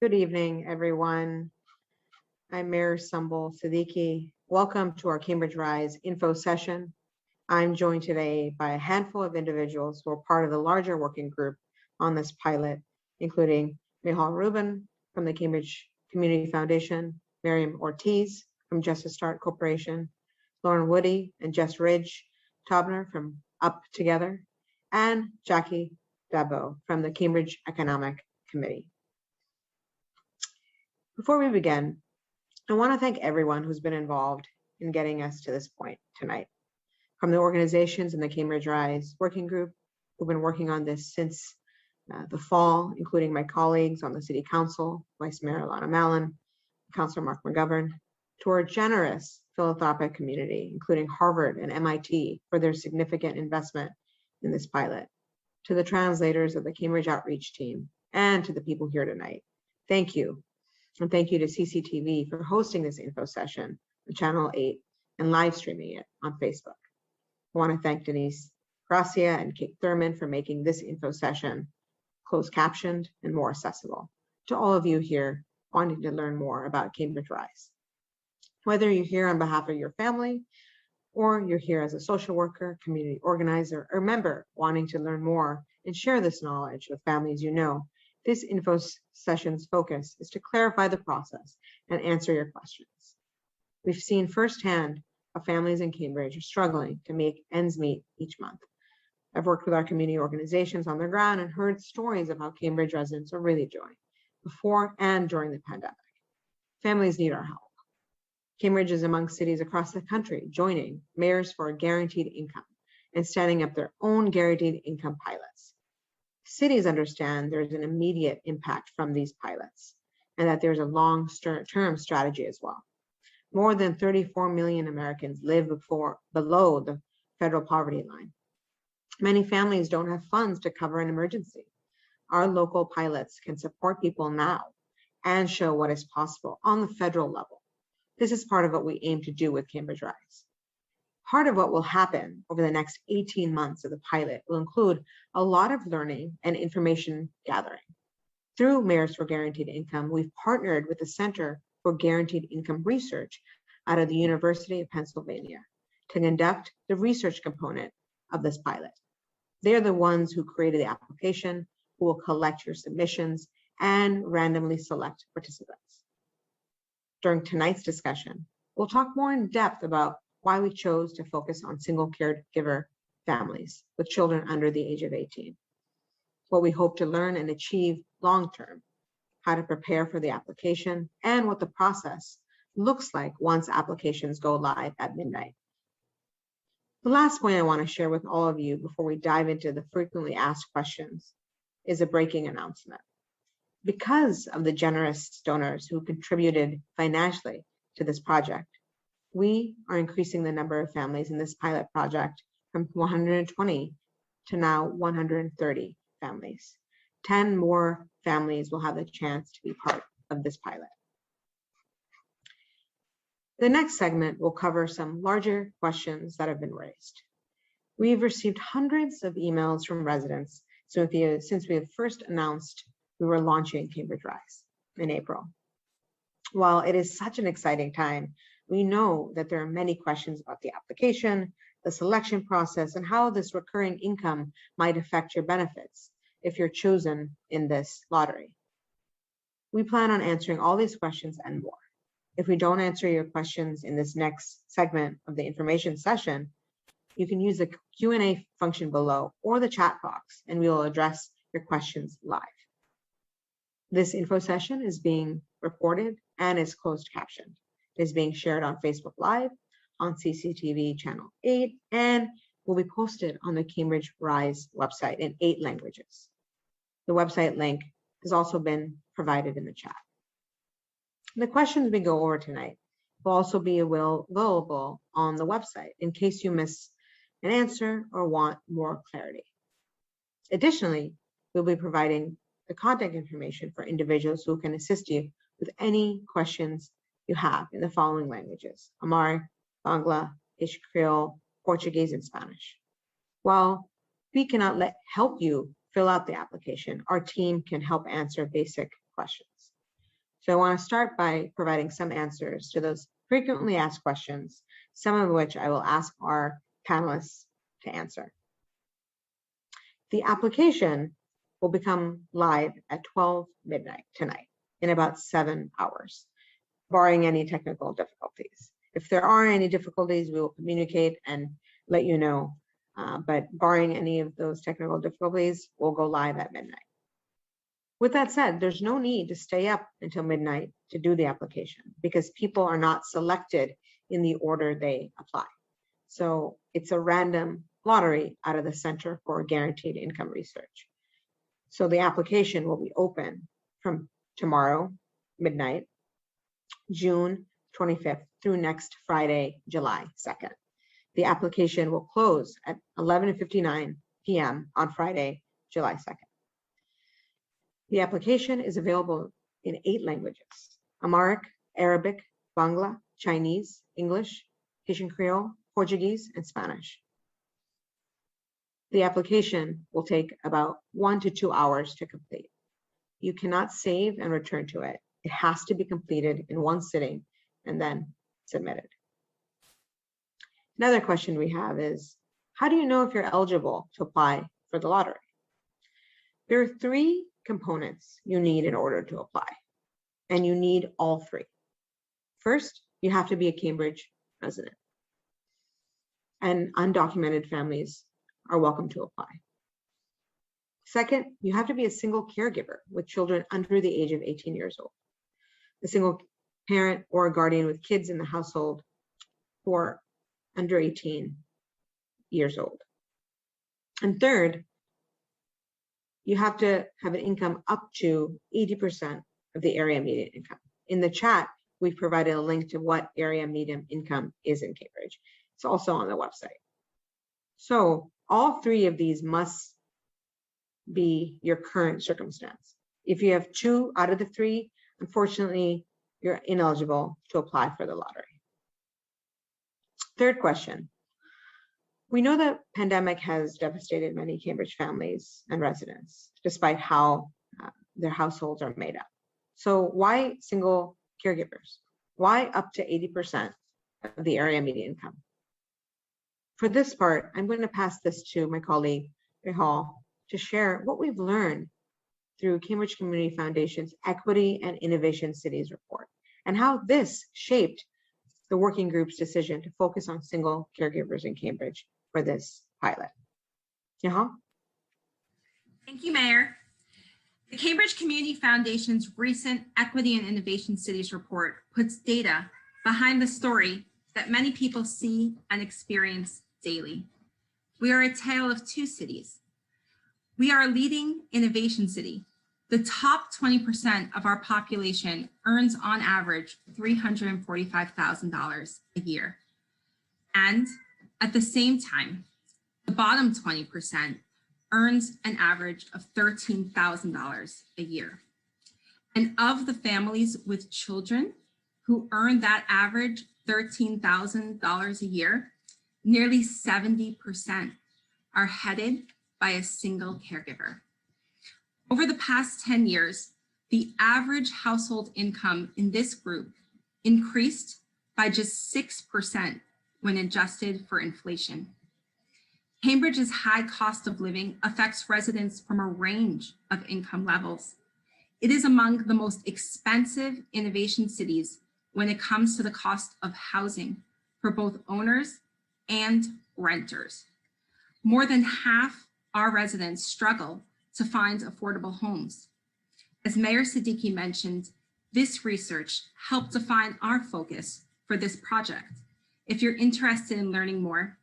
Good evening, everyone. I'm Mayor Sumbul Siddiqui. Welcome to our Cambridge Rise info session. I'm joined today by a handful of individuals who are part of the larger working group on this pilot, including Mihal Rubin from the Cambridge Community Foundation, Miriam Ortiz from Justice Start Corporation, Lauren Woody and Jess Ridge Tobner from Up Together, and Jackie Dabo from the Cambridge Economic Committee. Before we begin, I want to thank everyone who's been involved in getting us to this point tonight. From the organizations in the Cambridge Rise Working Group who've been working on this since the fall, including my colleagues on the City Council, Vice Mayor Alana Mallon, Councilor Mark McGovern, to our generous philanthropic community, including Harvard and MIT for their significant investment in this pilot, to the translators of the Cambridge Outreach team, and to the people here tonight. Thank you. And thank you to CCTV for hosting this info session on Channel 8 and live streaming it on Facebook. I want to thank Denise Gracia and Kate Thurman for making this info session closed captioned and more accessible to all of you here wanting to learn more about Cambridge Rise. Whether you're here on behalf of your family or you're here as a social worker, community organizer, or member wanting to learn more and share this knowledge with families you know, this info session's focus is to clarify the process and answer your questions. We've seen firsthand how families in Cambridge are struggling to make ends meet each month. I've worked with our community organizations on the ground and heard stories of how Cambridge residents are really doing before and during the pandemic. Families need our help. Cambridge is among cities across the country joining Mayors for a Guaranteed Income and standing up their own guaranteed income pilots. Cities understand there's an immediate impact from these pilots and that there's a long-term strategy as well. More than 34 million Americans live below the federal poverty line. Many families don't have funds to cover an emergency. Our local pilots can support people now and show what is possible on the federal level. This is part of what we aim to do with Cambridge Rise. Part of what will happen over the next 18 months of the pilot will include a lot of learning and information gathering. Through Mayors for Guaranteed Income, we've partnered with the Center for Guaranteed Income Research out of the University of Pennsylvania to conduct the research component of this pilot. They're the ones who created the application, who will collect your submissions and randomly select participants. During tonight's discussion, we'll talk more in depth about why we chose to focus on single caregiver families with children under the age of 18, what we hope to learn and achieve long-term, how to prepare for the application, and what the process looks like once applications go live at midnight. The last point I want to share with all of you before we dive into the frequently asked questions is a breaking announcement. Because of the generous donors who contributed financially to this project, we are increasing the number of families in this pilot project from 120 to now 130 families. 10 more families will have the chance to be part of this pilot. The next segment will cover some larger questions that have been raised. We've received hundreds of emails from residents since we have first announced we were launching Cambridge Rise in April. While it is such an exciting time, we know that there are many questions about the application, the selection process, and how this recurring income might affect your benefits if you're chosen in this lottery. We plan on answering all these questions and more. If we don't answer your questions in this next segment of the information session, you can use the Q&A function below or the chat box, and we will address your questions live. This info session is being recorded and is closed captioned. It is being shared on Facebook Live, on CCTV Channel 8, and will be posted on the Cambridge Rise website in 8 languages. The website link has also been provided in the chat. The questions we go over tonight will also be available on the website in case you miss an answer or want more clarity. Additionally, we'll be providing the contact information for individuals who can assist you with any questions you have in the following languages: Amharic, Bangla, Haitian Creole, Portuguese, and Spanish. While we cannot help you fill out the application, our team can help answer basic questions. So I want to start by providing some answers to those frequently asked questions, some of which I will ask our panelists to answer. The application will become live at 12 midnight tonight in about 7 hours, barring any technical difficulties. If there are any difficulties, we will communicate and let you know. But barring any of those technical difficulties, we'll go live at midnight. With that said, there's no need to stay up until midnight to do the application because people are not selected in the order they apply. So it's a random lottery out of the Center for Guaranteed Income Research. So the application will be open from tomorrow, midnight, June 25th through next Friday, July 2nd. The application will close at 11:59 p.m. on Friday, July 2nd. The application is available in 8 languages: Amharic, Arabic, Bangla, Chinese, English, Haitian Creole, Portuguese, and Spanish. The application will take about 1 to 2 hours to complete. You cannot save and return to it. It has to be completed in one sitting and then submitted. Another question we have is, how do you know if you're eligible to apply for the lottery? There are 3 components you need in order to apply, and you need all 3. First, you have to be a Cambridge resident, and undocumented families are welcome to apply. Second, you have to be a single caregiver with children under the age of 18 years old, a single parent or a guardian with kids in the household who are under 18 years old. And third, you have to have an income up to 80% of the area median income. In the chat, we've provided a link to what area median income is in Cambridge. It's also on the website. So all 3 of these must be your current circumstance. If you have 2 out of the 3, unfortunately, you're ineligible to apply for the lottery. Third question. We know that pandemic has devastated many Cambridge families and residents, despite how their households are made up. So why single caregivers? Why up to 80% of the area median income? For this part, I'm going to pass this to my colleague, Rehal, to share what we've learned through Cambridge Community Foundation's Equity and Innovation Cities report, and how this shaped the working group's decision to focus on single caregivers in Cambridge for this pilot. Rehal? Thank you, Mayor. The Cambridge Community Foundation's recent Equity and Innovation Cities report puts data behind the story that many people see and experience daily. We are a tale of 2 cities. We are a leading innovation city. The top 20% of our population earns on average $345,000 a year. And at the same time, the bottom 20% earns an average of $13,000 a year. And of the families with children who earn that average $13,000 a year, nearly 70% are headed by a single caregiver. Over the past 10 years, the average household income in this group increased by just 6% when adjusted for inflation. Cambridge's high cost of living affects residents from a range of income levels. It is among the most expensive innovation cities when it comes to the cost of housing for both owners and renters. More than half our residents struggle to find affordable homes. As Mayor Siddiqui mentioned, this research helped define our focus for this project. If you're interested in learning more,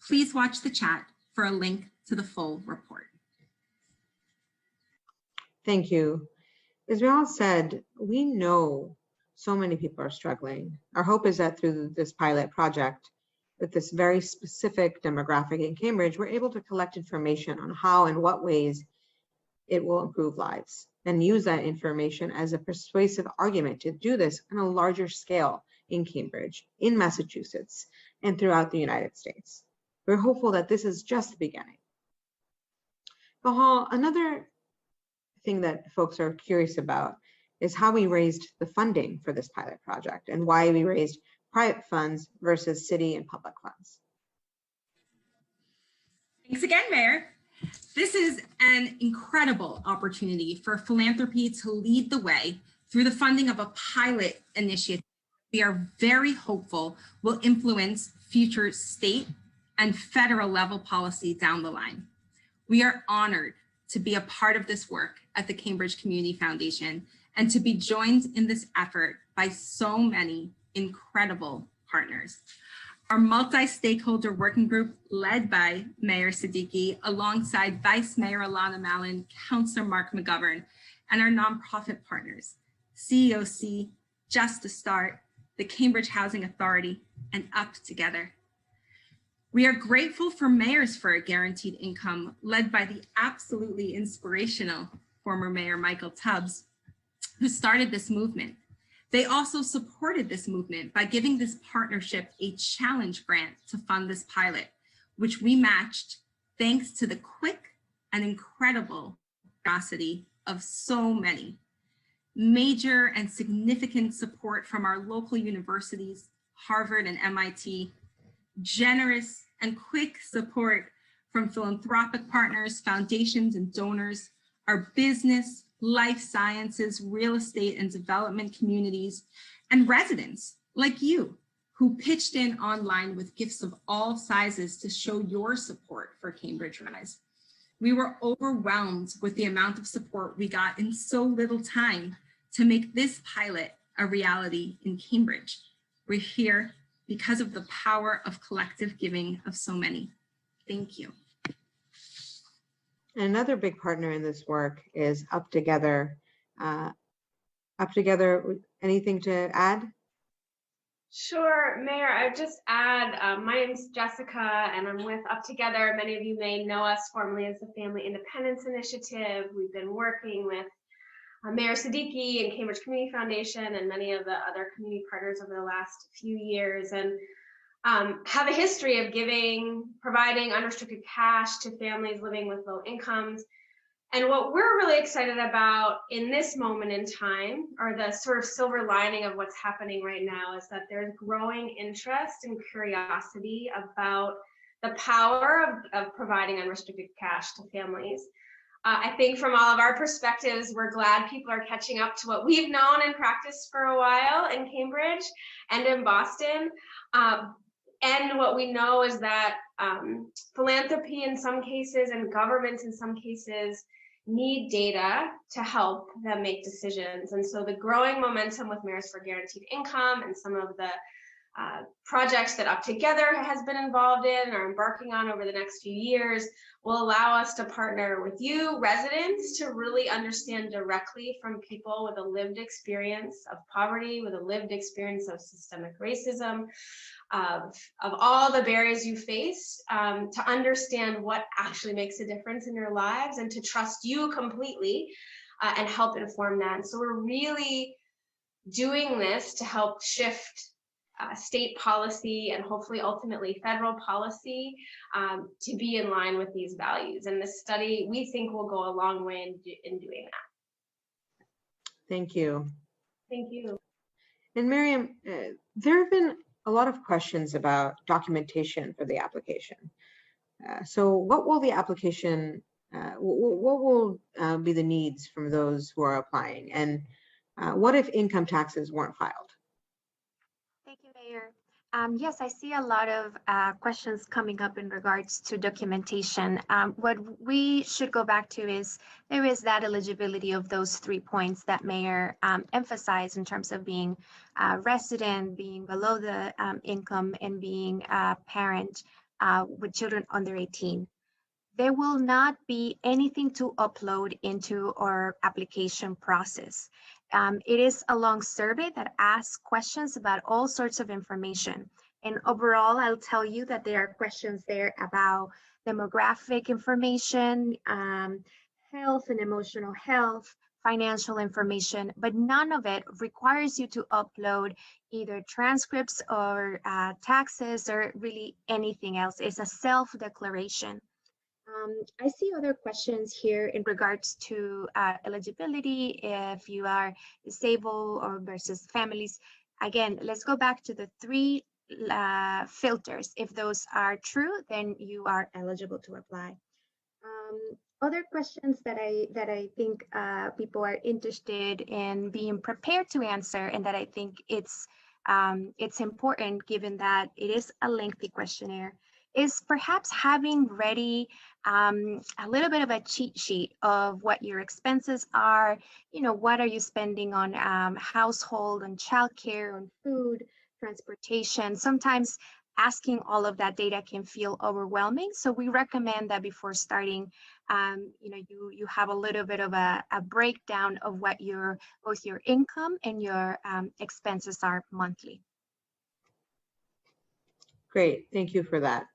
please watch the chat for a link to the full report. Thank you. As we all said, we know so many people are struggling. Our hope is that through this pilot project, with this very specific demographic in Cambridge, we're able to collect information on how and what ways it will improve lives and use that information as a persuasive argument to do this on a larger scale in Cambridge, in Massachusetts, and throughout the United States. We're hopeful that this is just the beginning. Another thing that folks are curious about is how we raised the funding for this pilot project and why we raised private funds versus city and public funds. Thanks again, Mayor. This is an incredible opportunity for philanthropy to lead the way through the funding of a pilot initiative we are very hopeful will influence future state and federal level policy down the line. We are honored to be a part of this work at the Cambridge Community Foundation and to be joined in this effort by so many incredible partners. Our multi-stakeholder working group led by Mayor Siddiqui alongside Vice Mayor Alana Mallon, Councillor Mark McGovern, and our nonprofit partners, CEOC, Just to Start, the Cambridge Housing Authority, and Up Together. We are grateful for Mayors for a Guaranteed Income, led by the absolutely inspirational former Mayor Michael Tubbs, who started this movement. They also supported this movement by giving this partnership a challenge grant to fund this pilot, which we matched thanks to the quick and incredible generosity of so many. Major and significant support from our local universities, Harvard and MIT, generous and quick support from philanthropic partners, foundations, and donors, our business, life sciences, real estate, and development communities, and residents like you who pitched in online with gifts of all sizes to show your support for Cambridge Rise. We were overwhelmed with the amount of support we got in so little time to make this pilot a reality in Cambridge. We're here because of the power of collective giving of so many. Thank you. Another big partner in this work is Up Together. Up Together, anything to add? Sure, Mayor, I'd just add, my name's Jessica and I'm with Up Together. Many of you may know us formerly as the Family Independence Initiative. We've been working with Mayor Siddiqui and Cambridge Community Foundation and many of the other community partners over the last few years, and have a history of providing unrestricted cash to families living with low incomes. And what we're really excited about in this moment in time, or the sort of silver lining of what's happening right now, is that there's growing interest and curiosity about the power of providing unrestricted cash to families. I think from all of our perspectives, we're glad people are catching up to what we've known and practiced for a while in Cambridge and in Boston. And what we know is that philanthropy in some cases and governments in some cases need data to help them make decisions. And so the growing momentum with Mayors for Guaranteed Income and some of the projects that Up Together has been involved in or embarking on over the next few years will allow us to partner with you, residents, to really understand directly from people with a lived experience of poverty, with a lived experience of systemic racism, of all the barriers you face, to understand what actually makes a difference in your lives and to trust you completely and help inform that. And so we're really doing this to help shift state policy and hopefully ultimately federal policy to be in line with these values. And this study, we think, will go a long way in doing that. Thank you. Thank you. And Miriam, there have been a lot of questions about documentation for the application. So what will the application, what will be the needs from those who are applying? And what if income taxes weren't filed? Thank you, Mayor. Yes, I see a lot of questions coming up in regards to documentation. What we should go back to is there is that eligibility of those 3 points that Mayor emphasized in terms of being a resident, being below the income, and being a parent with children under 18. There will not be anything to upload into our application process. It is a long survey that asks questions about all sorts of information. And overall, I'll tell you that there are questions there about demographic information, health and emotional health, financial information, but none of it requires you to upload either transcripts or taxes or really anything else. It's a self-declaration. I see other questions here in regards to eligibility, if you are disabled or versus families. Again, let's go back to the three filters. If those are true, then you are eligible to apply. Other questions that I think people are interested in being prepared to answer, and that I think it's important given that it is a lengthy questionnaire, is perhaps having ready a little bit of a cheat sheet of what your expenses are. You know, what are you spending on household, on childcare, on food, transportation. Sometimes asking all of that data can feel overwhelming. So we recommend that before starting, you have a little bit of a breakdown of what both your income and your expenses are monthly. Great, thank you for that.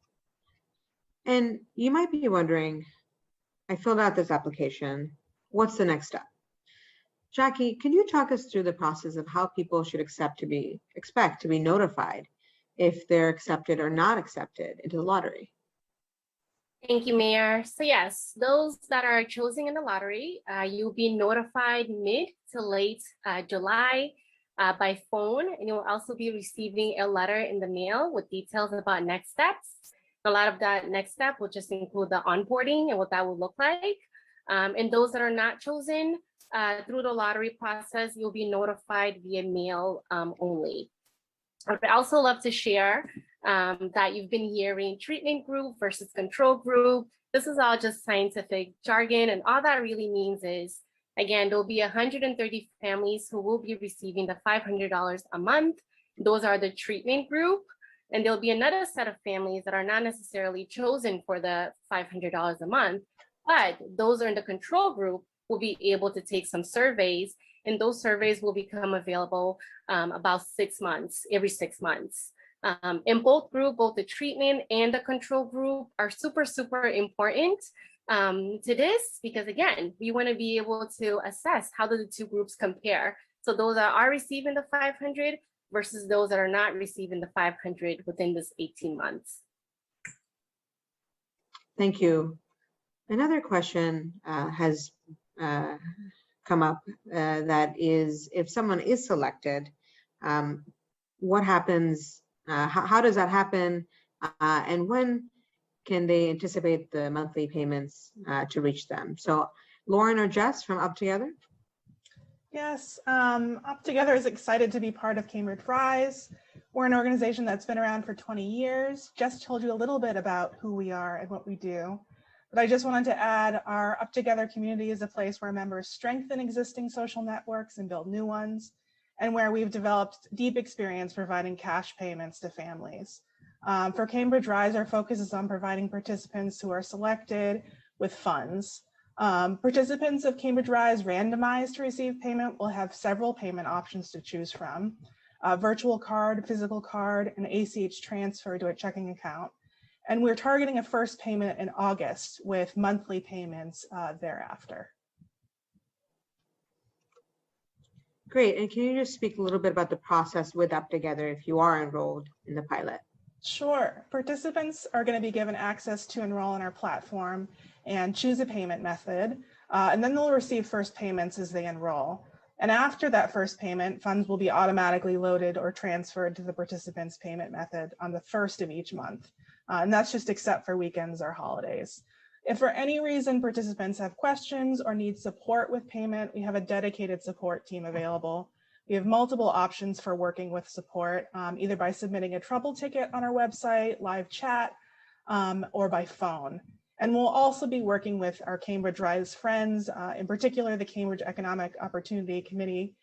And you might be wondering, I filled out this application, what's the next step? Jackie, can you talk us through the process of how people should expect to be notified if they're accepted or not accepted into the lottery? Thank you, Mayor. So yes, those that are chosen in the lottery, you'll be notified mid to late July by phone, and you'll also be receiving a letter in the mail with details about next steps. A lot of that next step will just include the onboarding and what that will look like. And those that are not chosen through the lottery process, you'll be notified via mail only. I would also love to share that you've been hearing treatment group versus control group. This is all just scientific jargon, and all that really means is, again, there'll be 130 families who will be receiving the $500 a month. Those are the treatment group. And there'll be another set of families that are not necessarily chosen for the $500 a month, but those are in the control group will be able to take some surveys, and those surveys will become available about 6 months, every 6 months. In both group, both the treatment and the control group are super, super important to this, because again, we want to be able to assess how do the two groups compare. So those that are receiving the 500 versus those that are not receiving the 500 within this 18 months. Thank you. Another question has come up that is, if someone is selected, what happens, how does that happen, and when can they anticipate the monthly payments to reach them? So Lauren or Jess from Up Together? Yes, Up Together is excited to be part of Cambridge Rise. We're an organization that's been around for 20 years. Jess told you a little bit about who we are and what we do, but I just wanted to add our Up Together community is a place where members strengthen existing social networks and build new ones, and where we've developed deep experience providing cash payments to families. For Cambridge Rise, our focus is on providing participants who are selected with funds. Participants of Cambridge Rise randomized to receive payment will have several payment options to choose from: virtual card, physical card, and ACH transfer to a checking account. And we're targeting a first payment in August with monthly payments thereafter. Great, and can you just speak a little bit about the process with Up Together if you are enrolled in the pilot? Sure. Participants are going to be given access to enroll in our platform and choose a payment method, and then they'll receive first payments as they enroll. And after that first payment, funds will be automatically loaded or transferred to the participant's payment method on the first of each month. And that's just except for weekends or holidays. If for any reason participants have questions or need support with payment, we have a dedicated support team available. We have multiple options for working with support, either by submitting a trouble ticket on our website, live chat, or by phone. And we'll also be working with our Cambridge Rise friends, in particular the Cambridge Economic Opportunity Committee,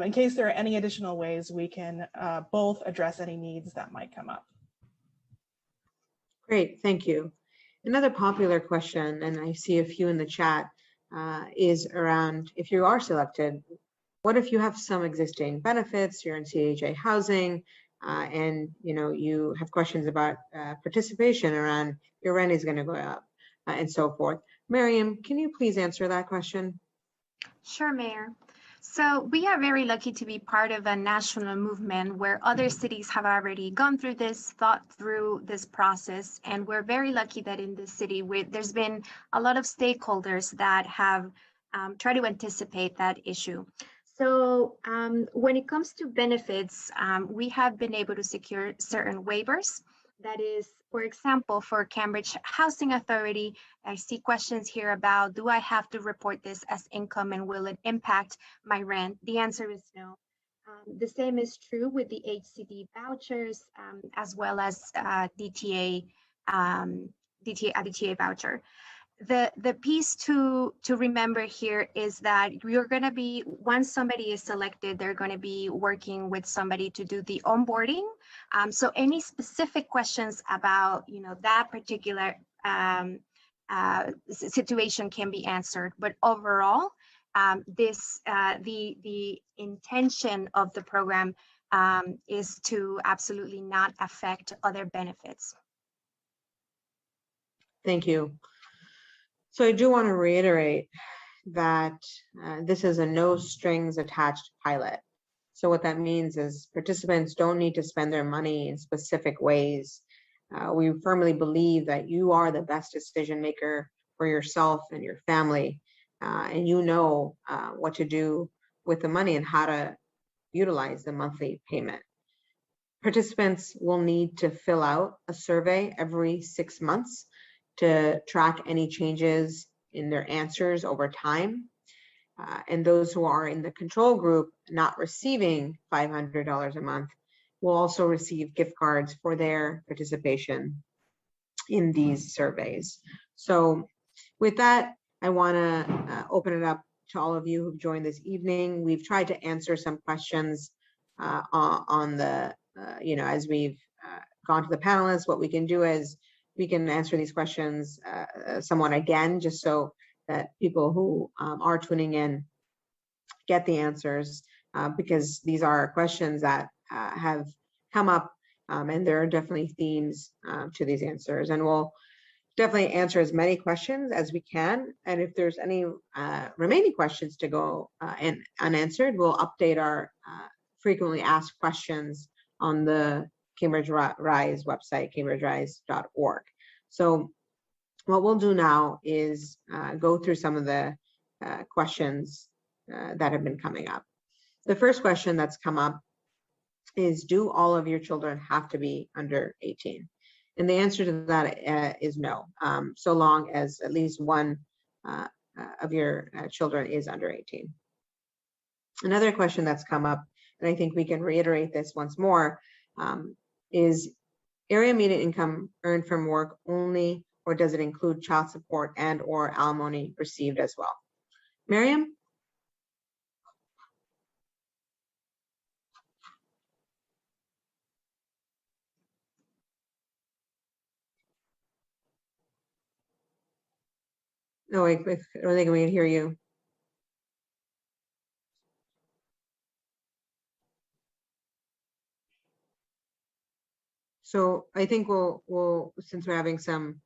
in case there are any additional ways we can both address any needs that might come up. Great, thank you. Another popular question, and I see a few in the chat, is around if you are selected, what if you have some existing benefits, you're in CHA housing, and you have questions about participation around your rent is going to go up and so forth. Miriam, can you please answer that question? Sure, Mayor. So we are very lucky to be part of a national movement where other cities have already gone through this, thought through this process. And we're very lucky that in this city, there's been a lot of stakeholders that have tried to anticipate that issue. So when it comes to benefits, we have been able to secure certain waivers. That is, for example, for Cambridge Housing Authority, I see questions here about, do I have to report this as income and will it impact my rent? The answer is no. The same is true with the HCD vouchers, as well as DTA voucher. The piece to remember here is that you're going to be, once somebody is selected, they're going to be working with somebody to do the onboarding. So any specific questions about that particular situation can be answered. But overall, the intention of the program is to absolutely not affect other benefits. Thank you. So I do want to reiterate that this is a no strings attached pilot. So what that means is participants don't need to spend their money in specific ways. We firmly believe that you are the best decision maker for yourself and your family, and you know what to do with the money and how to utilize the monthly payment. Participants will need to fill out a survey every 6 months to track any changes in their answers over time. And those who are in the control group not receiving $500 a month will also receive gift cards for their participation in these surveys. So with that, I want to open it up to all of you who've joined this evening. We've tried to answer some questions on the, as we've gone to the panelists. What we can do is we can answer these questions somewhat again, just so that people who are tuning in get the answers, because these are questions that have come up, and there are definitely themes to these answers. And we'll definitely answer as many questions as we can. And if there's any remaining questions to go and unanswered, we'll update our frequently asked questions on the Cambridge Rise website, cambridgerise.org. So what we'll do now is go through some of the questions that have been coming up. The first question that's come up is, do all of your children have to be under 18? And the answer to that is no, so long as at least one of your children is under 18. Another question that's come up, and I think we can reiterate this once more, is area median income earned from work only, or does it include child support and or alimony received as well? Miriam? No, I don't think we can hear you. So I think we'll since we're having some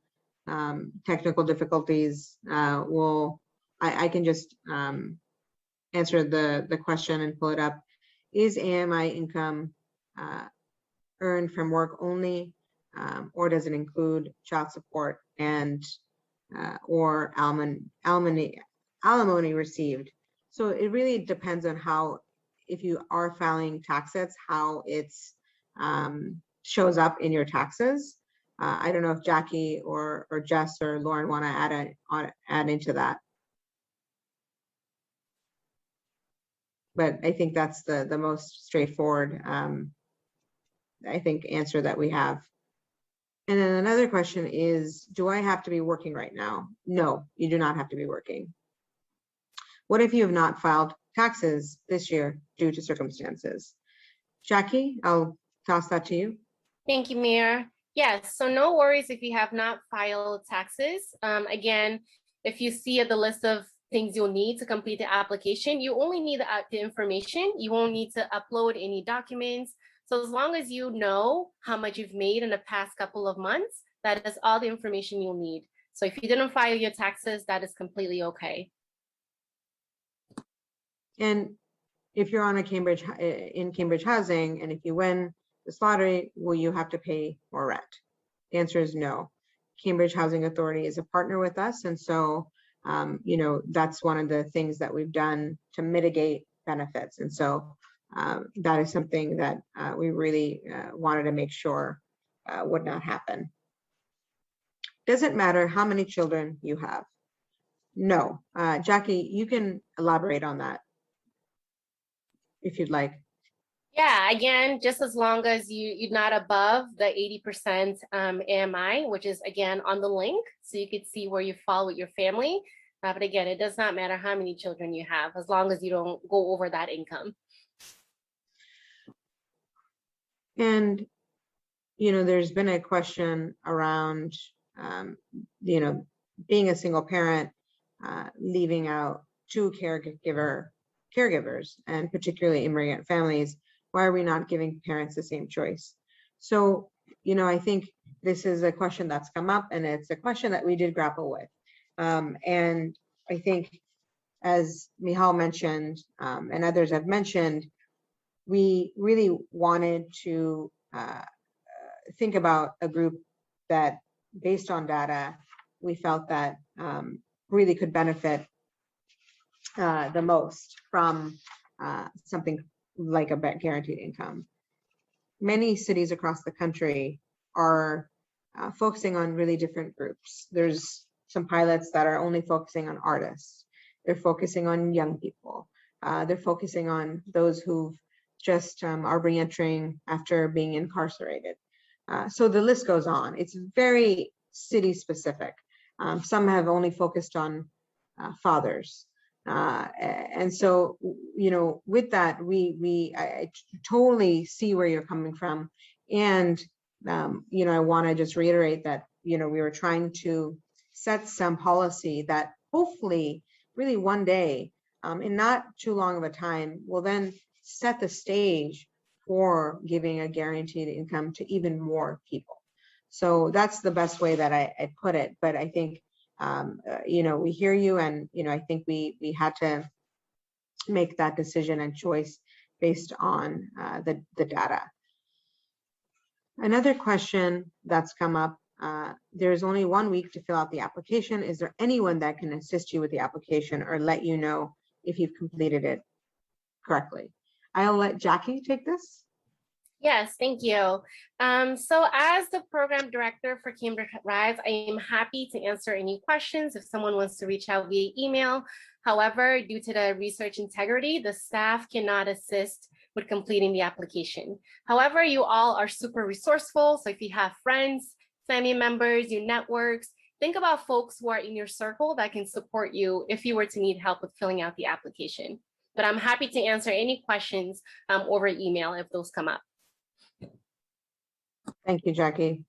technical difficulties, I can just answer the question and pull it up. Is AMI income earned from work only, or does it include child support and or alimony received? So it really depends on how, if you are filing taxes, how it's shows up in your taxes. I don't know if Jackie or Jess or Lauren want to add into that. But I think that's the most straightforward, I think, answer that we have. And then another question is, do I have to be working right now? No, you do not have to be working. What if you have not filed taxes this year due to circumstances? Jackie, I'll toss that to you. Thank you, Mayor. Yes, so no worries if you have not filed taxes. Again, if you see the list of things you'll need to complete the application, you only need the information. You won't need to upload any documents. So as long as you know how much you've made in the past couple of months, that is all the information you'll need. So if you didn't file your taxes, that is completely okay. And if you're on a in Cambridge housing, and if you win this lottery, will you have to pay more rent? The answer is no. Cambridge Housing Authority is a partner with us, and so that's one of the things that we've done to mitigate benefits. And so that is something that we really wanted to make sure would not happen. Does it matter how many children you have? No. Jackie, you can elaborate on that if you'd like. Yeah, again, just as long as you're not above the 80% AMI, which is again on the link, so you could see where you fall with your family. But again, it does not matter how many children you have, as long as you don't go over that income. And, there's been a question around, being a single parent, leaving out two caregivers, and particularly immigrant families. Why are we not giving parents the same choice? So, I think this is a question that's come up, and it's a question that we did grapple with. And I think, as Michal mentioned, and others have mentioned, we really wanted to think about a group that, based on data, we felt that really could benefit the most from something like a guaranteed income. Many cities across the country are focusing on really different groups. There's some pilots that are only focusing on artists. They're focusing on young people. They're focusing on those who just are reentering after being incarcerated. So the list goes on. It's very city specific. Some have only focused on fathers. And so, with that, I totally see where you're coming from. And, I want to just reiterate that, we were trying to set some policy that hopefully really one day, in not too long of a time, will then set the stage for giving a guaranteed income to even more people. So that's the best way that I put it. But I think, we hear you, and, I think we had to make that decision and choice based on the data. Another question that's come up, there's only 1 week to fill out the application. Is there anyone that can assist you with the application or let you know if you've completed it correctly? I'll let Jackie take this. Yes, thank you. So as the program director for Cambridge Rise, I am happy to answer any questions if someone wants to reach out via email. However, due to the research integrity, the staff cannot assist with completing the application. However, you all are super resourceful. So if you have friends, family members, your networks, think about folks who are in your circle that can support you if you were to need help with filling out the application. But I'm happy to answer any questions over email if those come up. Thank you, Jackie.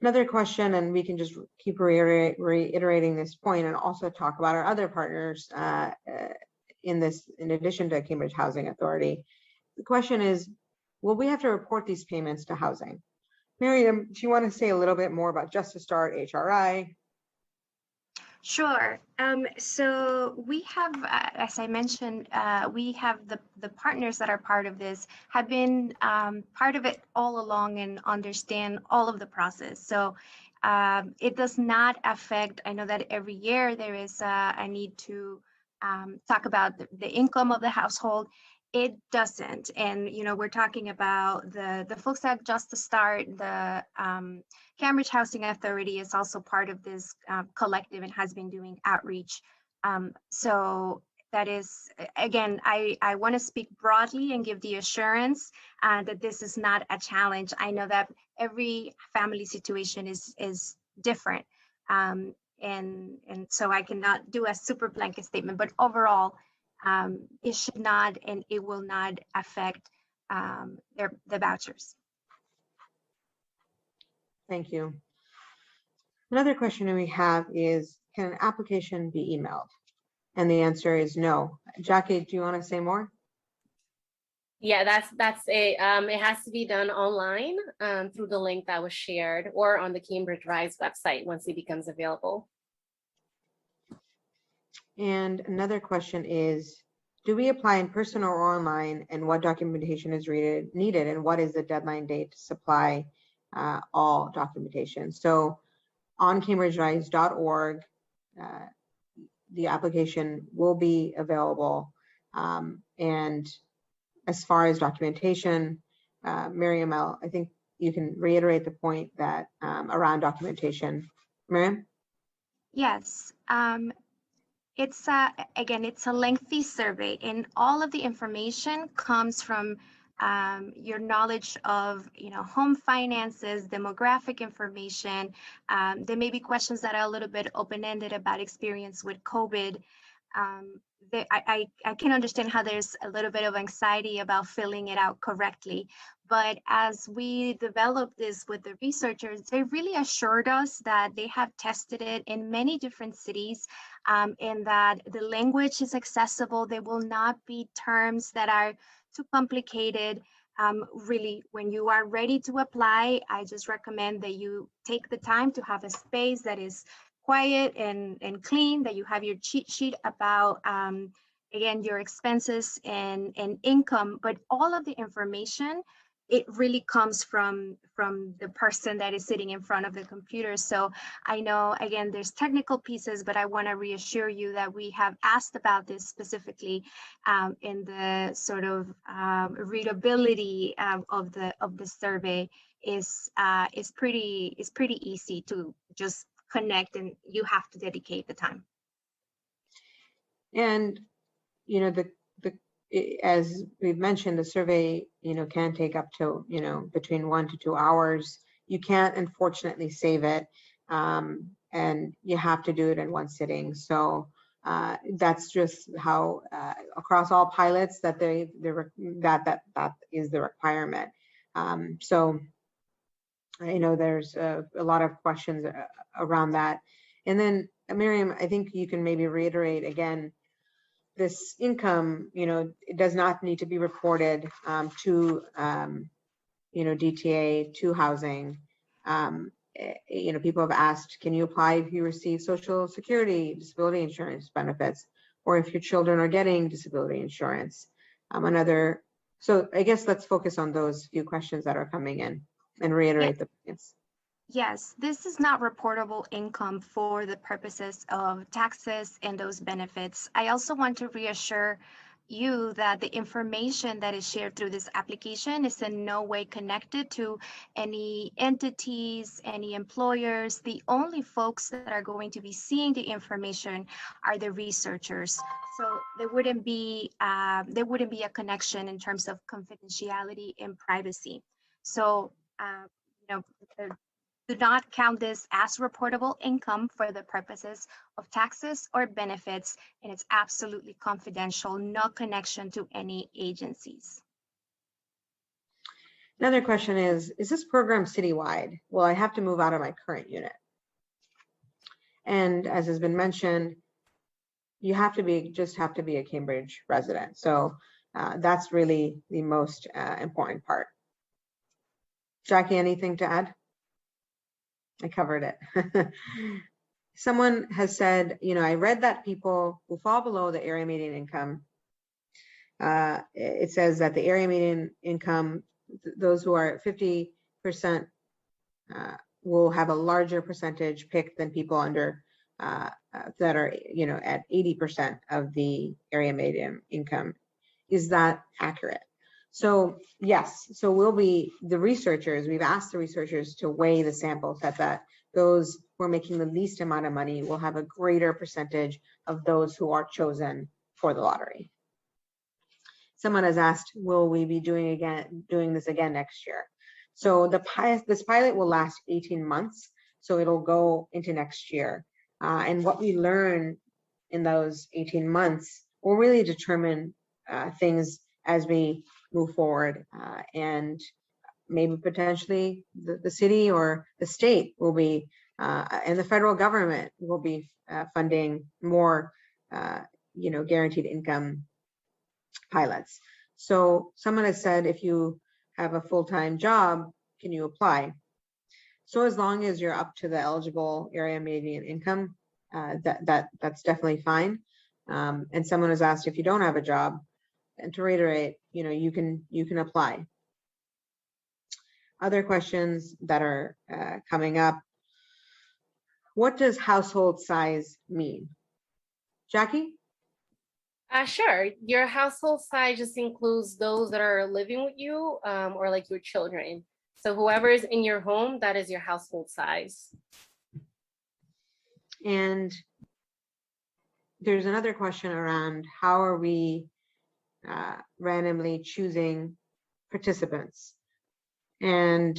Another question, and we can just keep reiterating this point and also talk about our other partners in addition to Cambridge Housing Authority. The question is, will we have to report these payments to housing? Miriam, do you want to say a little bit more about Justice Start, HRI? Sure. So we have, as I mentioned, we have the partners that are part of this have been part of it all along and understand all of the process. So it does not affect, I know that every year there is a need to talk about the income of the household. It doesn't. And, we're talking about the folks at Justice Start, the Cambridge Housing Authority is also part of this collective and has been doing outreach. So that is, again, I want to speak broadly and give the assurance that this is not a challenge. I know that every family situation is different. And so I cannot do a super blanket statement, but overall, it should not and it will not affect the vouchers. Thank you. Another question we have is, can an application be emailed? And the answer is no. Jackie, do you want to say more? Yeah, that's it. It has to be done online through the link that was shared or on the Cambridge Rise website once it becomes available. And another question is, do we apply in person or online, and what documentation is needed, and what is the deadline date to supply all documentation? So on cambridgerise.org, the application will be available. And as far as documentation, Miriam, I think you can reiterate the point that around documentation. Miriam? Yes. It's again, it's a lengthy survey, and all of the information comes from your knowledge of, home finances, demographic information. There may be questions that are a little bit open-ended about experience with COVID. I can understand how there's a little bit of anxiety about filling it out correctly. But as we developed this with the researchers, they really assured us that they have tested it in many different cities, and that the language is accessible. There will not be terms that are too complicated. Really, when you are ready to apply, I just recommend that you take the time to have a space that is quiet and clean, that you have your cheat sheet about, again, your expenses and income, but all of the information, it really comes from the person that is sitting in front of the computer. So I know, again, there's technical pieces, but I want to reassure you that we have asked about this specifically in the sort of readability of the survey is pretty easy to just connect, and you have to dedicate the time. And as we've mentioned, the survey can take up to between 1 to 2 hours. You can't unfortunately save it, and you have to do it in one sitting. So that's just how across all pilots that that is the requirement. So there's a lot of questions around that. And then Miriam, I think you can maybe reiterate again, this income, it does not need to be reported to, DTA, to housing. People have asked, can you apply if you receive Social Security, disability insurance benefits, or if your children are getting disability insurance? So I guess let's focus on those few questions that are coming in and reiterate the points. Yes, this is not reportable income for the purposes of taxes and those benefits. I also want to reassure you that the information that is shared through this application is in no way connected to any entities, any employers. The only folks that are going to be seeing the information are the researchers. So there wouldn't be a connection in terms of confidentiality and privacy. So do not count this as reportable income for the purposes of taxes or benefits, and it's absolutely confidential, no connection to any agencies. Another question is this program citywide? Will I have to move out of my current unit? And as has been mentioned, you have to be a Cambridge resident. So that's really the most important part. Jackie, anything to add? I covered it. Someone has said, I read that people who fall below the area median income, it says that the area median income, those who are at 50% will have a larger percentage picked than people under that are, at 80% of the area median income. Is that accurate? So yes, so we've asked the researchers to weigh the sample set that those who are making the least amount of money will have a greater percentage of those who are chosen for the lottery. Someone has asked, will we be doing this again next year? So this pilot will last 18 months, so it'll go into next year. And what we learn in those 18 months will really determine things as we move forward, and maybe potentially the city or the state will be, and the federal government will be funding more, guaranteed income pilots. So someone has said, if you have a full-time job, can you apply? So as long as you're up to the eligible area median income, that's definitely fine. And someone was asked if you don't have a job, and to reiterate, you can apply. Other questions that are coming up. What does household size mean? Jackie? Sure. Your household size just includes those that are living with you or like your children. So whoever is in your home, that is your household size. And there's another question around how are we randomly choosing participants? And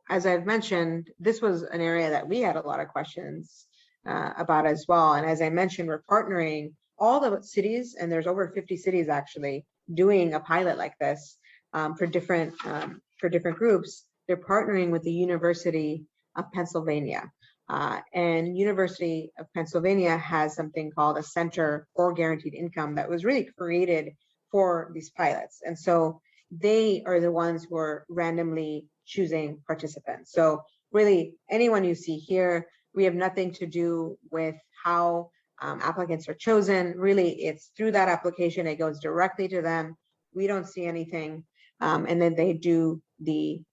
as I've mentioned, this was an area that we had a lot of questions about as well. And as I mentioned, we're partnering all the cities, and there's over 50 cities actually doing a pilot like this for different groups. They're partnering with the University of Pennsylvania. And University of Pennsylvania has something called a Center for Guaranteed Income that was really created for these pilots. And so they are the ones who are randomly choosing participants. So really anyone you see here, we have nothing to do with how applicants are chosen. Really, it's through that application, it goes directly to them. We don't see anything. And then they do the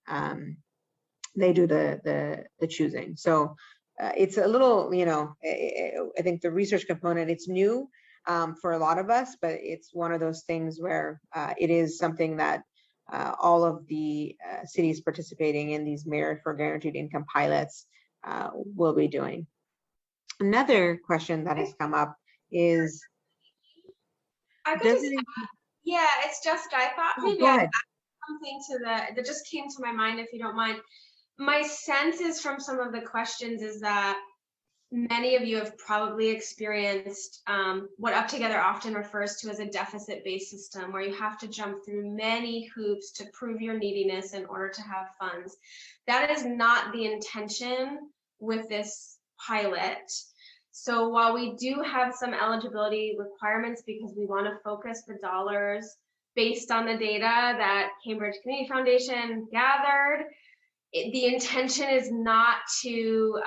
choosing. So it's a little, I think the research component, it's new for a lot of us, but it's one of those things where it is something that all of the cities participating in these Merit for Guaranteed Income pilots will be doing. Another question that has come up is, yeah, it's Jessica. I thought maybe I'd add something that just came to my mind, if you don't mind. My sense is from some of the questions is that many of you have probably experienced what Up Together often refers to as a deficit-based system, where you have to jump through many hoops to prove your neediness in order to have funds. That is not the intention with this pilot. So while we do have some eligibility requirements because we want to focus the dollars based on the data that Cambridge Community Foundation gathered, the intention is not to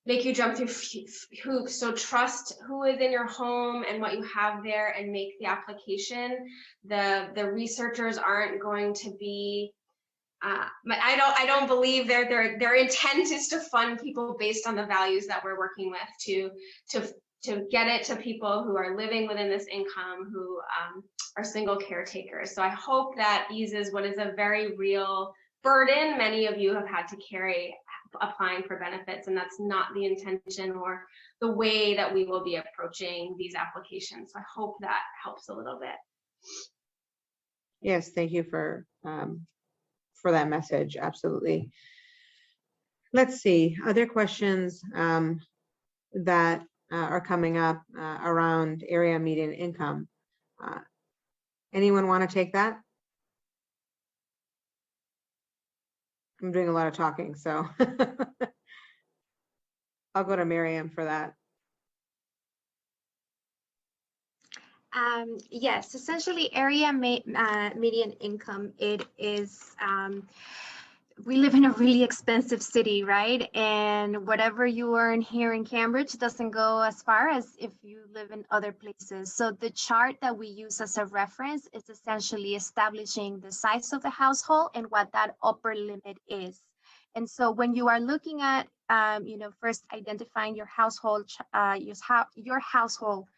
make you jump through hoops. So trust who is in your home and what you have there and make the application. The researchers aren't going to be, I don't believe their intent is to fund people based on the values that we're working with to get it to people who are living within this income, who are single caretakers. So I hope that eases what is a very real burden many of you have had to carry applying for benefits, and that's not the intention or the way that we will be approaching these applications. So I hope that helps a little bit. Yes, thank you for that message. Absolutely. Let's see, other questions that are coming up around area median income. Anyone want to take that? I'm doing a lot of talking, so I'll go to Miriam for that. Yes, essentially area median income, it is, we live in a really expensive city, right? And whatever you earn here in Cambridge doesn't go as far as if you live in other places. So the chart that we use as a reference is essentially establishing the size of the household and what that upper limit is. And so when you are looking at, first identifying your household, your household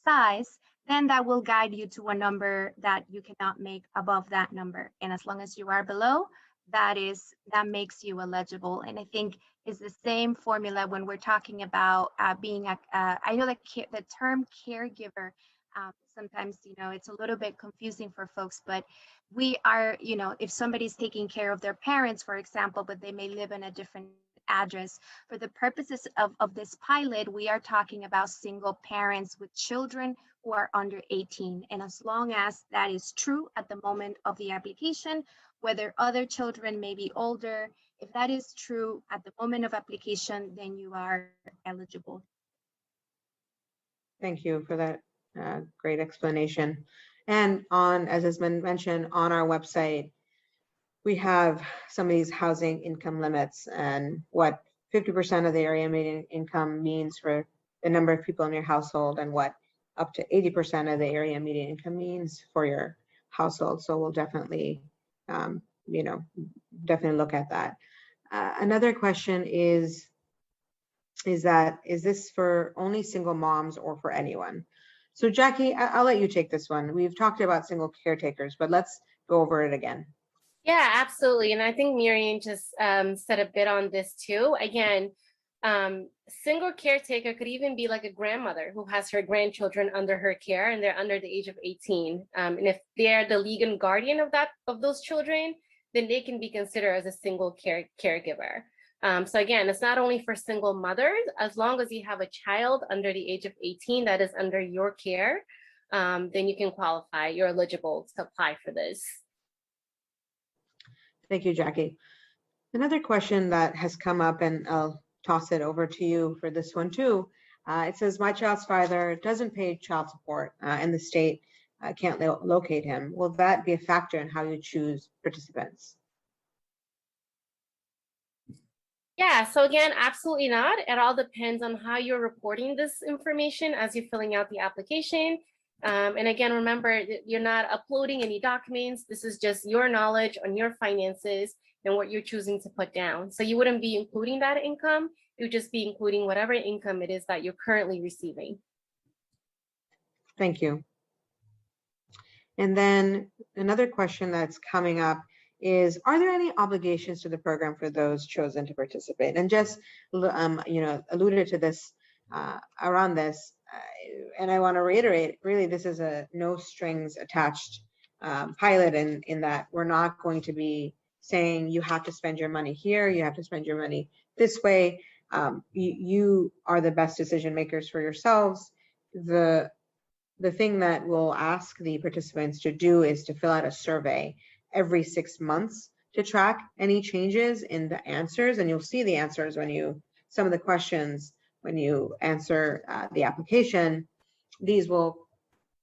size, then that will guide you to a number that you cannot make above that number. And as long as you are below, that makes you eligible. And I think it's the same formula when we're talking about being I know that the term caregiver, sometimes, it's a little bit confusing for folks, but we are, if somebody's taking care of their parents, for example, but they may live in a different address, for the purposes of this pilot, we are talking about single parents with children who are under 18. And as long as that is true at the moment of the application, whether other children may be older, if that is true at the moment of application, then you are eligible. Thank you for that great explanation. And as has been mentioned, on our website, we have some of these housing income limits and what 50% of the area median income means for the number of people in your household and what up to 80% of the area median income means for your household. So we'll definitely, definitely look at that. Another question is this for only single moms or for anyone? So Jackie, I'll let you take this one. We've talked about single caretakers, but let's go over it again. Yeah, absolutely. And I think Miriam just said a bit on this too. Again, single caretaker could even be like a grandmother who has her grandchildren under her care and they're under the age of 18. And if they're the legal guardian of those children, then they can be considered as a single caregiver. So again, it's not only for single mothers, as long as you have a child under the age of 18 that is under your care, then you can qualify, you're eligible to apply for this. Thank you, Jackie. Another question that has come up, and I'll toss it over to you for this one too. It says, my child's father doesn't pay child support and the state can't locate him. Will that be a factor in how you choose participants? Yeah, so again, absolutely not. It all depends on how you're reporting this information as you're filling out the application. And again, remember, you're not uploading any documents. This is just your knowledge on your finances and what you're choosing to put down. So you wouldn't be including that income. You would just be including whatever income it is that you're currently receiving. Thank you. And then another question that's coming up is, are there any obligations to the program for those chosen to participate? And just, alluded to this around this, and I want to reiterate, really, this is a no strings attached pilot in that we're not going to be saying you have to spend your money here, you have to spend your money this way. You are the best decision makers for yourselves. The thing that we'll ask the participants to do is to fill out a survey every 6 months to track any changes in the answers, and you'll see the answers some of the questions when you answer the application. These will,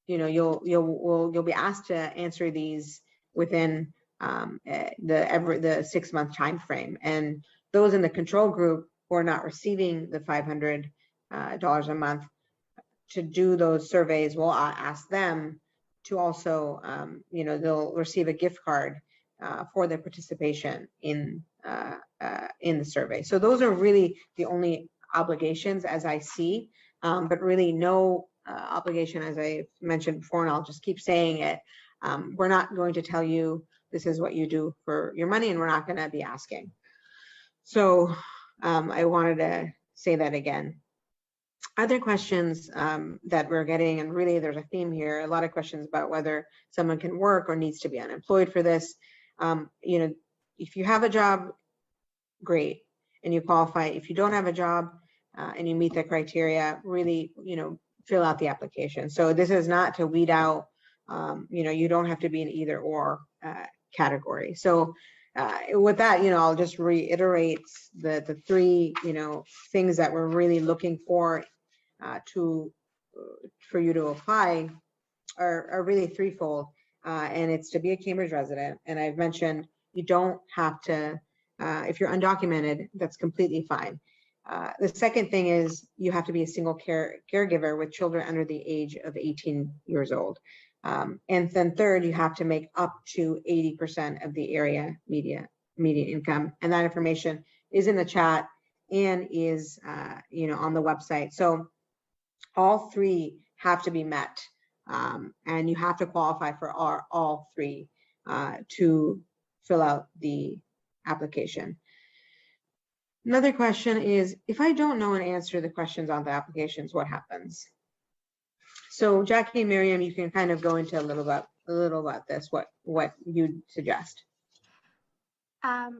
you'll be asked to answer these within the 6 month time frame. And those in the control group who are not receiving the $500 a month to do those surveys, we'll ask them to also, they'll receive a gift card for their participation in the survey. So those are really the only obligations as I see, but really no obligation, as I mentioned before, and I'll just keep saying it. We're not going to tell you this is what you do for your money, and we're not going to be asking. So I wanted to say that again. Other questions that we're getting, and really there's a theme here, a lot of questions about whether someone can work or needs to be unemployed for this. If you have a job, great, and you qualify. If you don't have a job and you meet the criteria, really, fill out the application. So this is not to weed out, you don't have to be an either or category. So with that, I'll just reiterate the three, things that we're really looking for you to apply are really threefold, and it's to be a Cambridge resident. And I've mentioned you don't have to, if you're undocumented, that's completely fine. The second thing is you have to be a single caregiver with children under the age of 18 years old. And then third, you have to make up to 80% of the area median income. And that information is in the chat and is, on the website. So all three have to be met, and you have to qualify for all three to fill out the application. Another question is, if I don't know and answer the questions on the applications, what happens? So Jackie and Miriam, you can kind of go into a little about this, what you'd suggest.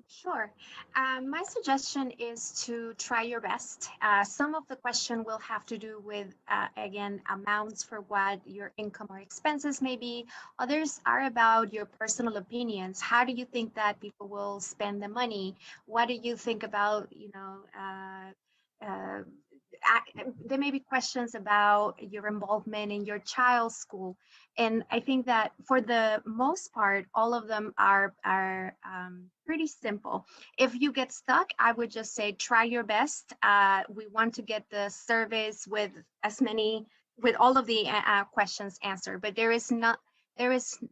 Sure. My suggestion is to try your best. Some of the question will have to do with, again, amounts for what your income or expenses may be. Others are about your personal opinions. How do you think that people will spend the money? What do you think about, there may be questions about your involvement in your child's school. And I think that for the most part, all of them are pretty simple. If you get stuck, I would just say try your best. We want to get the surveys with all of the questions answered, but there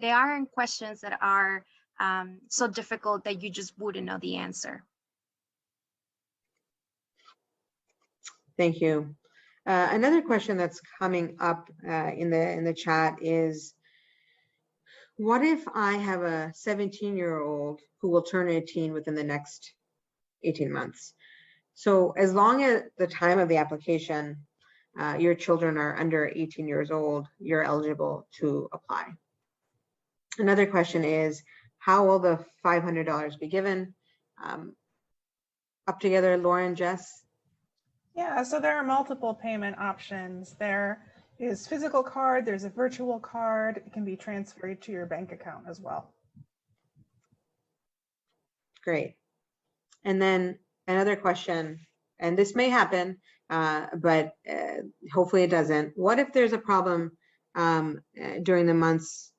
aren't questions that are so difficult that you just wouldn't know the answer. Thank you. Another question that's coming up in the chat is, what if I have a 17-year-old who will turn 18 within the next 18 months? So as long as the time of the application, your children are under 18 years old, you're eligible to apply. Another question is, how will the $500 be given? Up together, Lauren, Jess? Yeah, so there are multiple payment options. There is physical card, there's a virtual card, it can be transferred to your bank account as well. Great. And then another question, and this may happen, but hopefully it doesn't. What if there's a problem during the months?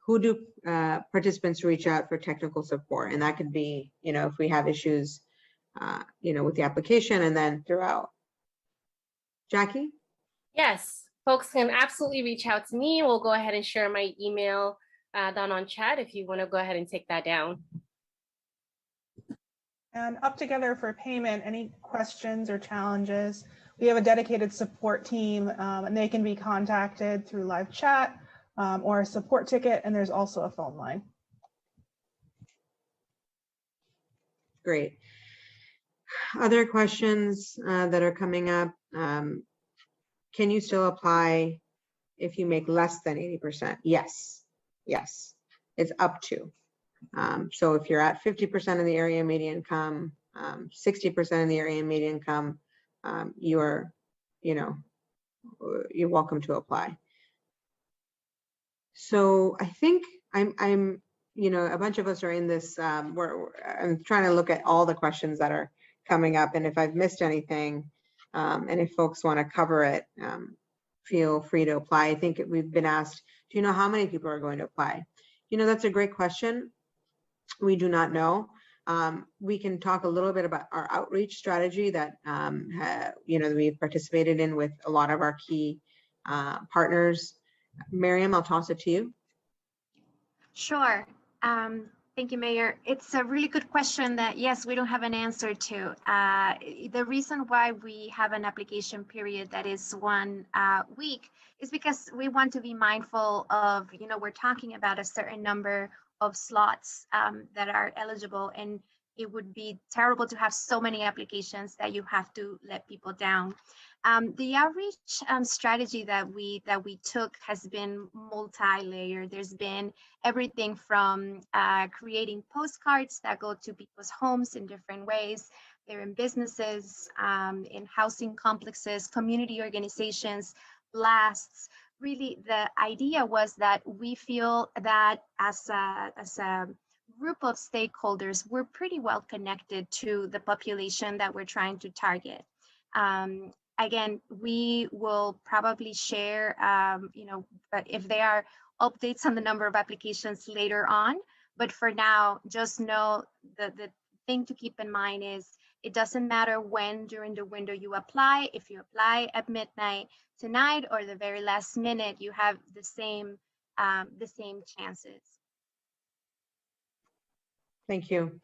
Who do participants reach out for technical support? And that could be, if we have issues, with the application and then throughout. Jackie? Yes, folks can absolutely reach out to me. We'll go ahead and share my email down on chat if you want to go ahead and take that down. And Up Together for payment, any questions or challenges, we have a dedicated support team and they can be contacted through live chat or a support ticket, and there's also a phone line. Great. Other questions that are coming up. Can you still apply if you make less than 80%? Yes, it's up to. So if you're at 50% of the area median income, 60% of the area median income, you're welcome to apply. So I think I'm a bunch of us are in this, I'm trying to look at all the questions that are coming up, and if I've missed anything, and if folks want to cover it, feel free to apply. I think we've been asked, do you know how many people are going to apply? That's a great question. We do not know. We can talk a little bit about our outreach strategy that we've participated in with a lot of our key partners. Miriam, I'll toss it to you. Sure. Thank you, Mayor. It's a really good question that, yes, we don't have an answer to. The reason why we have an application period that is 1 week is because we want to be mindful of, we're talking about a certain number of slots that are eligible, and it would be terrible to have so many applications that you have to let people down. The outreach strategy that we took has been multi-layered. There's been everything from creating postcards that go to people's homes in different ways. They're in businesses, in housing complexes, community organizations, blasts. Really, the idea was that we feel that as a group of stakeholders, we're pretty well connected to the population that we're trying to target. Again, we will probably share, but if there are updates on the number of applications later on, but for now, just know the thing to keep in mind is it doesn't matter when during the window you apply. If you apply at midnight tonight or the very last minute, you have the same chances. Thank you.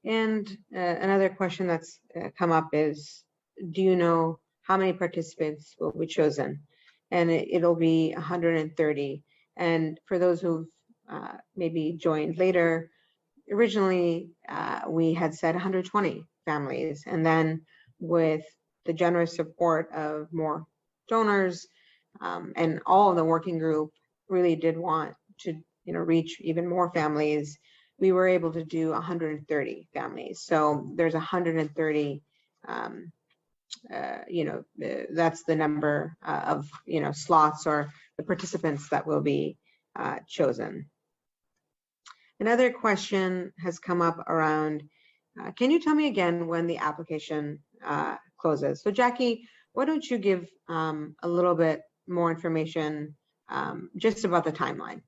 And another question that's come up is, do you know how many participants will be chosen? And it'll be 130. And for those who've maybe joined later, originally we had said 120 families. And then with the generous support of more donors and all of the working group really did want to reach even more families, we were able to do 130 families. So there's 130 that's the number of slots or the participants that will be chosen. Another question has come up around, can you tell me again when the application closes? So Jackie, why don't you give a little bit more information just about the timeline?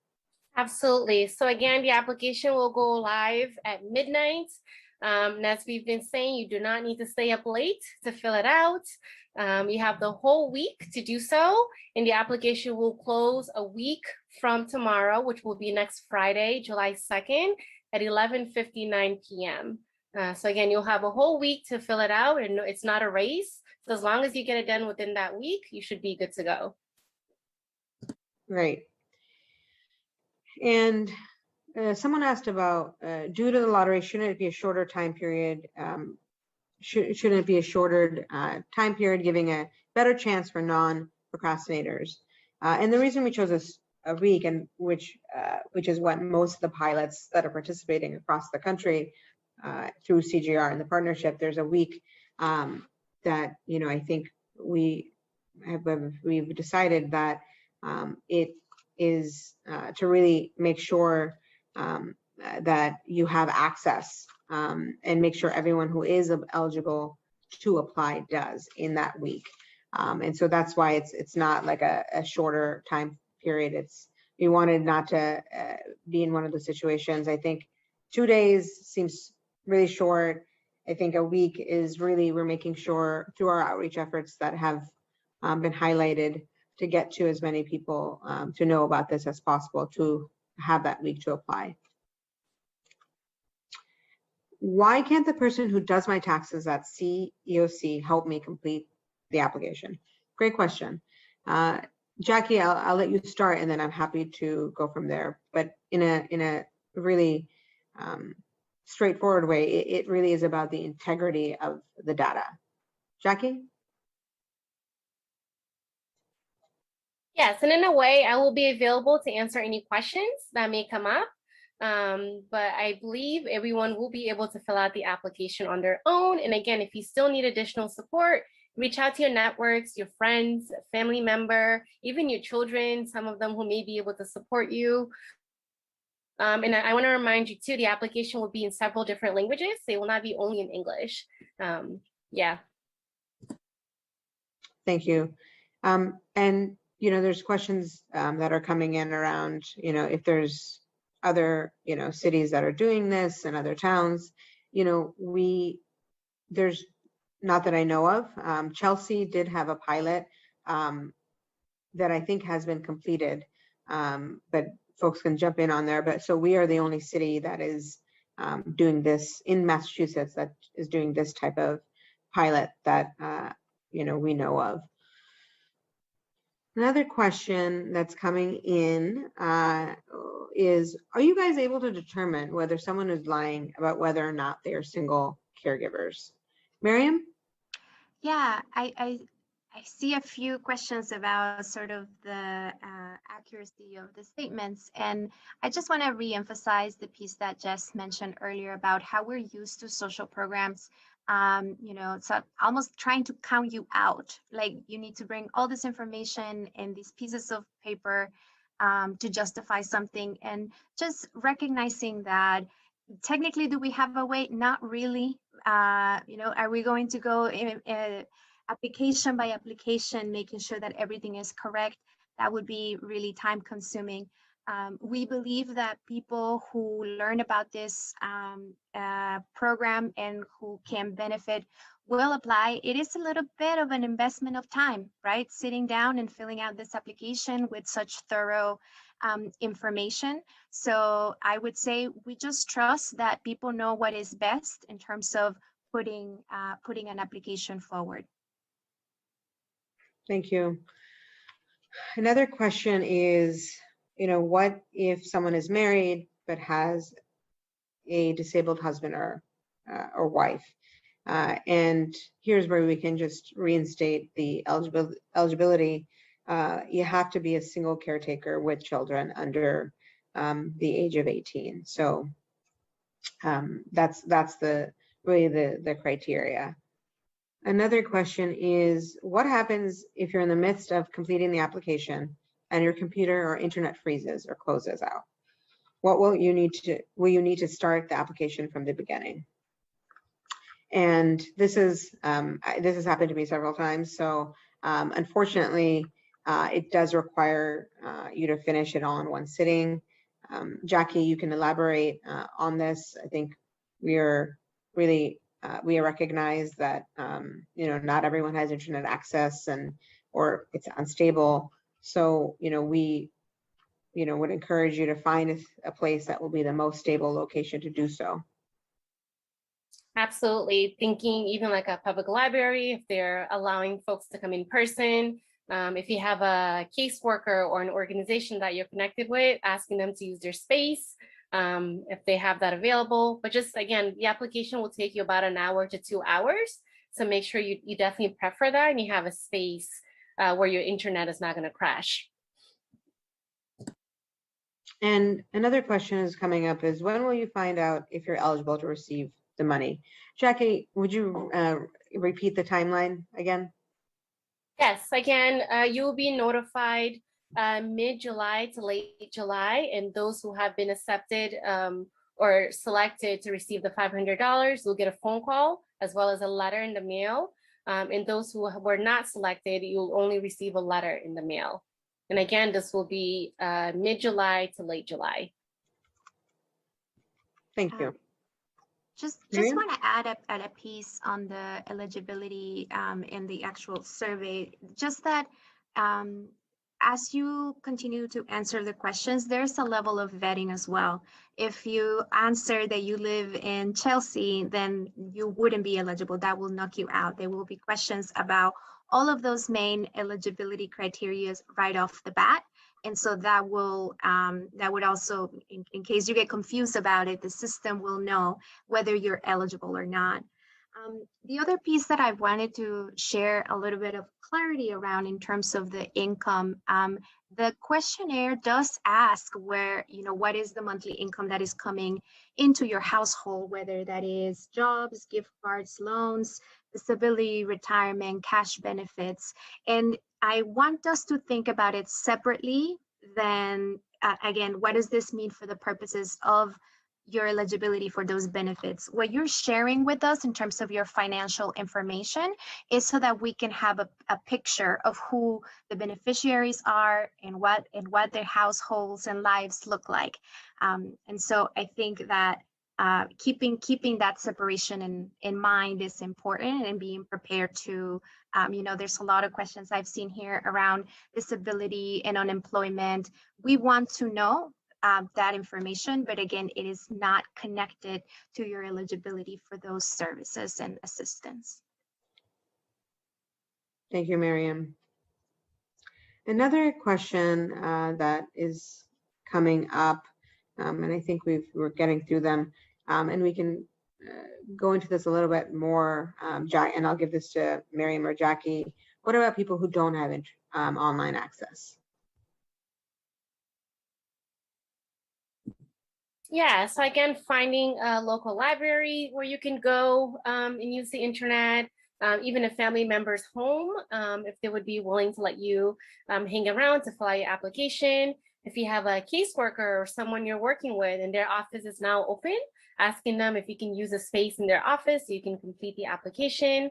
Absolutely. So again, the application will go live at midnight. And as we've been saying, you do not need to stay up late to fill it out. You have the whole week to do so, and the application will close a week from tomorrow, which will be next Friday, July 2nd at 11:59 p.m. So again, you'll have a whole week to fill it out, and it's not a race. So as long as you get it done within that week, you should be good to go. Great. And someone asked about, due to the lottery, shouldn't it be a shorter time period? Shouldn't it be a shorter time period, giving a better chance for non-procrastinators? And the reason we chose a week, and which is what most of the pilots that are participating across the country through CGR and the partnership, there's a week that, you know, I think we've decided that it is to really make sure that you have access and make sure everyone who is eligible to apply does in that week. And so that's why it's not like a shorter time period. We wanted not to be in one of the situations. I think 2 days seems really short. I think a week is really, we're making sure through our outreach efforts that have been highlighted to get to as many people to know about this as possible, to have that week to apply. Why can't the person who does my taxes at CEOC help me complete the application? Great question. Jackie, I'll let you start, and then I'm happy to go from there. But in a really straightforward way, it really is about the integrity of the data. Jackie? Yes, and in a way, I will be available to answer any questions that may come up. But I believe everyone will be able to fill out the application on their own. And again, if you still need additional support, reach out to your networks, your friends, a family member, even your children, some of them who may be able to support you. And I want to remind you too, the application will be in several different languages. They will not be only in English. Yeah. Thank you. And you know, there's questions that are coming in around, you know, if there's other, you know, cities that are doing this and other towns, you know, there's not that I know of. Chelsea did have a pilot that I think has been completed, but folks can jump in on there. But so we are the only city that is doing this in Massachusetts, that is doing this type of pilot that, you know, we know of. Another question that's coming in is, are you guys able to determine whether someone is lying about whether or not they are single caregivers? Miriam? Yeah, I see a few questions about sort of the accuracy of the statements. And I just want to reemphasize the piece that Jess mentioned earlier about how we're used to social programs. You know, so almost trying to count you out, like you need to bring all this information and these pieces of paper to justify something, and just recognizing that technically, do we have a way? Not really. You know, are we going to go in application by application, making sure that everything is correct? That would be really time consuming. We believe that people who learn about this program and who can benefit will apply. It is a little bit of an investment of time, right? Sitting down and filling out this application with such thorough information. So I would say we just trust that people know what is best in terms of putting an application forward. Thank you. Another question is, you know, what if someone is married but has a disabled husband or wife? And here's where we can just reinstate the eligibility. You have to be a single caretaker with children under the age of 18. So that's really the criteria. Another question is, what happens if you're in the midst of completing the application and your computer or internet freezes or closes out? What will you need to start the application from the beginning? And this has happened to me several times. So unfortunately, it does require you to finish it all in one sitting. Jackie, you can elaborate on this. I think we are really, we recognize that, not everyone has internet access or it's unstable. So, we, would encourage you to find a place that will be the most stable location to do so. Absolutely. Thinking even like a public library, if they're allowing folks to come in person, if you have a caseworker or an organization that you're connected with, asking them to use their space, if they have that available. But just again, the application will take you about an hour to 2 hours. So make sure you definitely prep for that and you have a space where your internet is not going to crash. And another question is coming up is, when will you find out if you're eligible to receive the money? Jackie, would you repeat the timeline again? Yes, again, you will be notified mid-July to late July, and those who have been accepted or selected to receive the $500 will get a phone call as well as a letter in the mail. And those who were not selected, you'll only receive a letter in the mail. And again, this will be mid-July to late July. Thank you. Just Miriam? want to add a piece on the eligibility in the actual survey, just that as you continue to answer the questions, there's a level of vetting as well. If you answer that you live in Chelsea, then you wouldn't be eligible. That will knock you out. There will be questions about all of those main eligibility criteria right off the bat. And so that would also, in case you get confused about it, the system will know whether you're eligible or not. The other piece that I wanted to share a little bit of clarity around in terms of the income, the questionnaire does ask what is the monthly income that is coming into your household, whether that is jobs, gift cards, loans, disability, retirement, cash benefits. And I want us to think about it separately than, again, what does this mean for the purposes of your eligibility for those benefits? What you're sharing with us in terms of your financial information is so that we can have a picture of who the beneficiaries are and what their households and lives look like. And so I think that keeping that separation in mind is important, and being prepared to, there's a lot of questions I've seen here around disability and unemployment. We want to know that information, but again, it is not connected to your eligibility for those services and assistance. Thank you, Miriam. Another question that is coming up, and I think we're getting through them, and we can go into this a little bit more, and I'll give this to Miriam or Jackie. What about people who don't have online access? Yeah, so again, finding a local library where you can go and use the internet, even a family member's home, if they would be willing to let you hang around to fill out your application. If you have a caseworker or someone you're working with and their office is now open, asking them if you can use a space in their office so you can complete the application.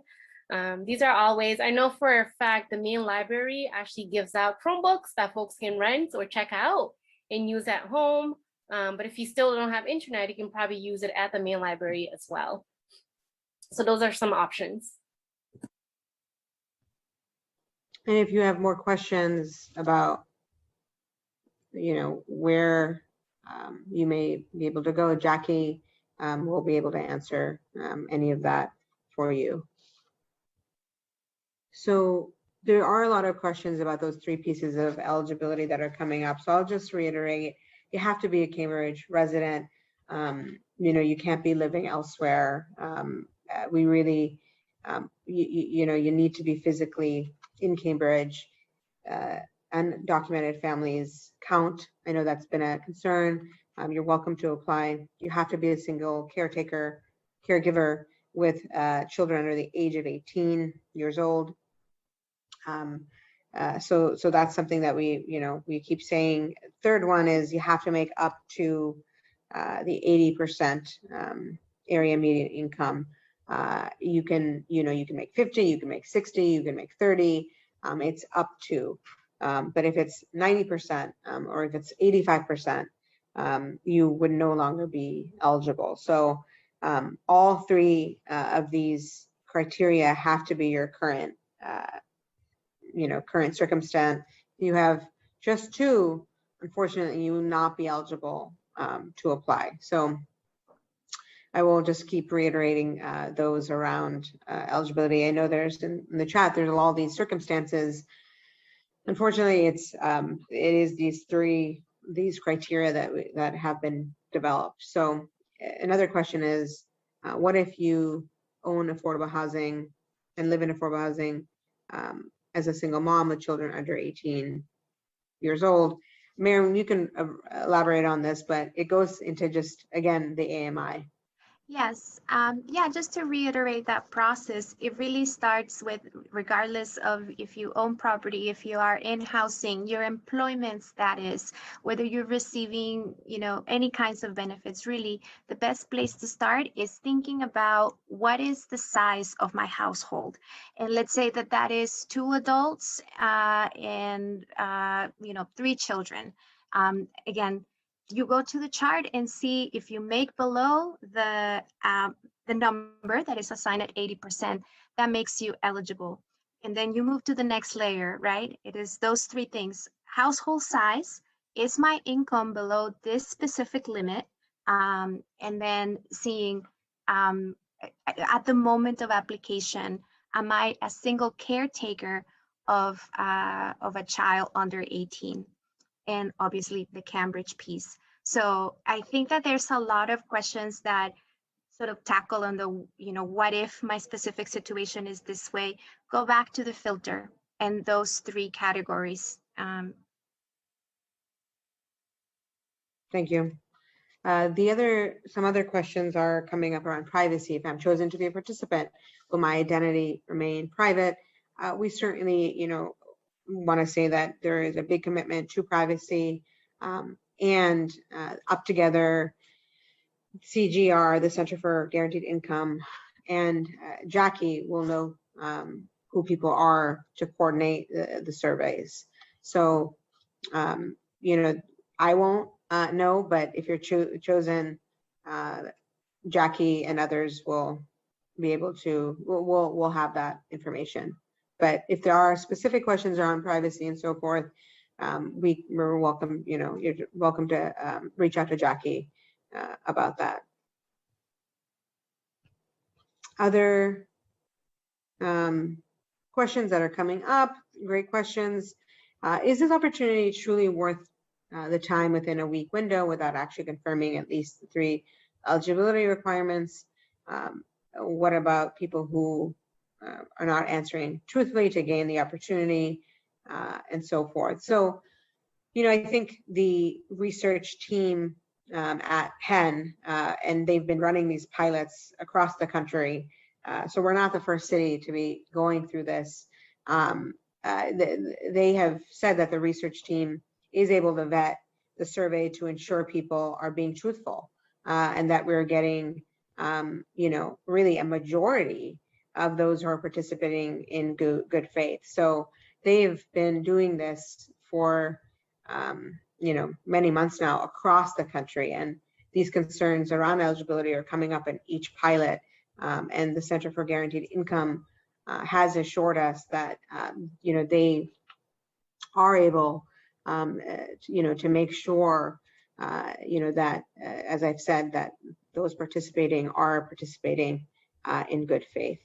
These are all ways. I know for a fact the main library actually gives out Chromebooks that folks can rent or check out and use at home. But if you still don't have internet, you can probably use it at the main library as well. So those are some options. And if you have more questions about, where you may be able to go, Jackie will be able to answer any of that for you. So there are a lot of questions about those 3 pieces of eligibility that are coming up. So I'll just reiterate. You have to be a Cambridge resident. You can't be living elsewhere. We really, you need to be physically in Cambridge. Undocumented families count. I know that's been a concern. You're welcome to apply. You have to be a single caregiver with children under the age of 18 years old. So that's something that we keep saying. Third one is you have to make up to the 80% area median income. You can make 50, you can make 60, you can make 30. It's up to. But if it's 90% or if it's 85%, you would no longer be eligible. So all three of these criteria have to be your current, current circumstance. You have just two, unfortunately, you will not be eligible to apply. So I will just keep reiterating those around eligibility. I know there's in the chat, there's all these circumstances. Unfortunately, it is these criteria that have been developed. So another question is, what if you own affordable housing and live in affordable housing as a single mom with children under 18 years old? Miriam, you can elaborate on this, but it goes into just, again, the AMI. Yes, yeah, just to reiterate that process, it really starts with, regardless of if you own property, if you are in housing, your employment status, whether you're receiving, any kinds of benefits, really, the best place to start is thinking about what is the size of my household. And let's say that is 2 adults and, 3 children. Again, you go to the chart and see if you make below the number that is assigned at 80%, that makes you eligible. And then you move to the next layer, right? It is those 3 things. Household size, is my income below this specific limit? And then seeing at the moment of application, am I a single caretaker of a child under 18? And obviously the Cambridge piece. So I think that there's a lot of questions that sort of tackle on the, what if my specific situation is this way? Go back to the filter and those 3 categories. Thank you. Some other questions are coming up around privacy. If I'm chosen to be a participant, will my identity remain private? We certainly, want to say that there is a big commitment to privacy, and Up Together, CGR, the Center for Guaranteed Income, and Jackie will know who people are to coordinate the surveys. So, I won't know, but if you're chosen, Jackie and others will be able to, we'll have that information. But if there are specific questions around privacy and so forth, we're welcome, you're welcome to reach out to Jackie about that. Other questions that are coming up, great questions. Is this opportunity truly worth the time within a week window without actually confirming at least the 3 eligibility requirements? What about people who are not answering truthfully to gain the opportunity, and so forth? So, I think the research team at Penn, and they've been running these pilots across the country. So we're not the first city to be going through this. They have said that the research team is able to vet the survey to ensure people are being truthful, and that we're getting, really a majority of those who are participating in good faith. So they've been doing this for, many months now across the country, and these concerns around eligibility are coming up in each pilot. And the Center for Guaranteed Income has assured us that, they are able, to make sure, that, as I've said, that those participating are participating in good faith.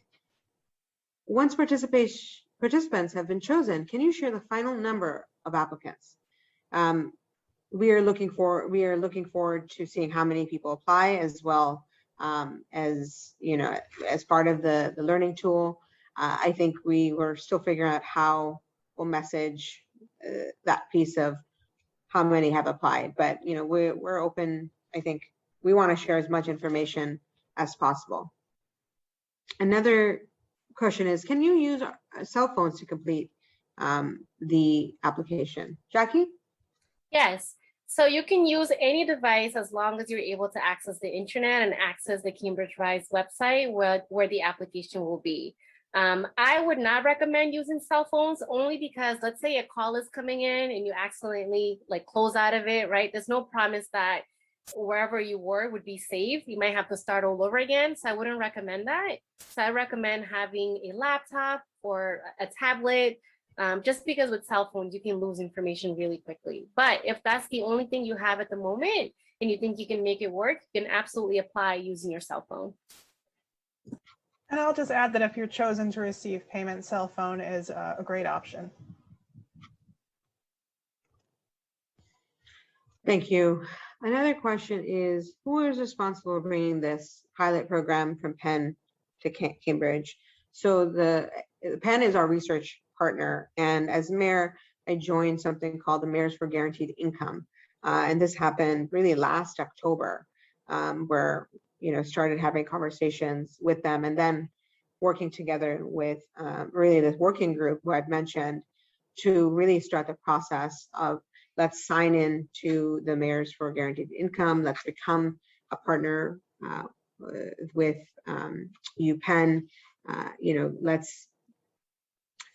Once participants have been chosen, can you share the final number of applicants? We are looking forward to seeing how many people apply, as well as, as part of the learning tool. I think we were still figuring out how we'll message that piece of how many have applied, but we're open. I think we want to share as much information as possible. Another question is, can you use cell phones to complete the application? Jackie? Yes. So you can use any device as long as you're able to access the internet and access the Cambridge Rise website where the application will be. I would not recommend using cell phones only because let's say a call is coming in and you accidentally like close out of it, right? There's no promise that wherever you were would be safe. You might have to start all over again. So I wouldn't recommend that. So I recommend having a laptop or a tablet, just because with cell phones, you can lose information really quickly. But if that's the only thing you have at the moment and you think you can make it work, you can absolutely apply using your cell phone. And I'll just add that if you're chosen to receive payment, cell phone is a great option. Thank you. Another question is, who is responsible for bringing this pilot program from Penn to Cambridge? So the Penn is our research partner, and as mayor, I joined something called the Mayors for Guaranteed Income, and this happened really last October, where started having conversations with them, and then working together with really this working group who I'd mentioned to really start the process of let's sign in to the Mayors for Guaranteed Income. Let's become a partner with UPenn. Let's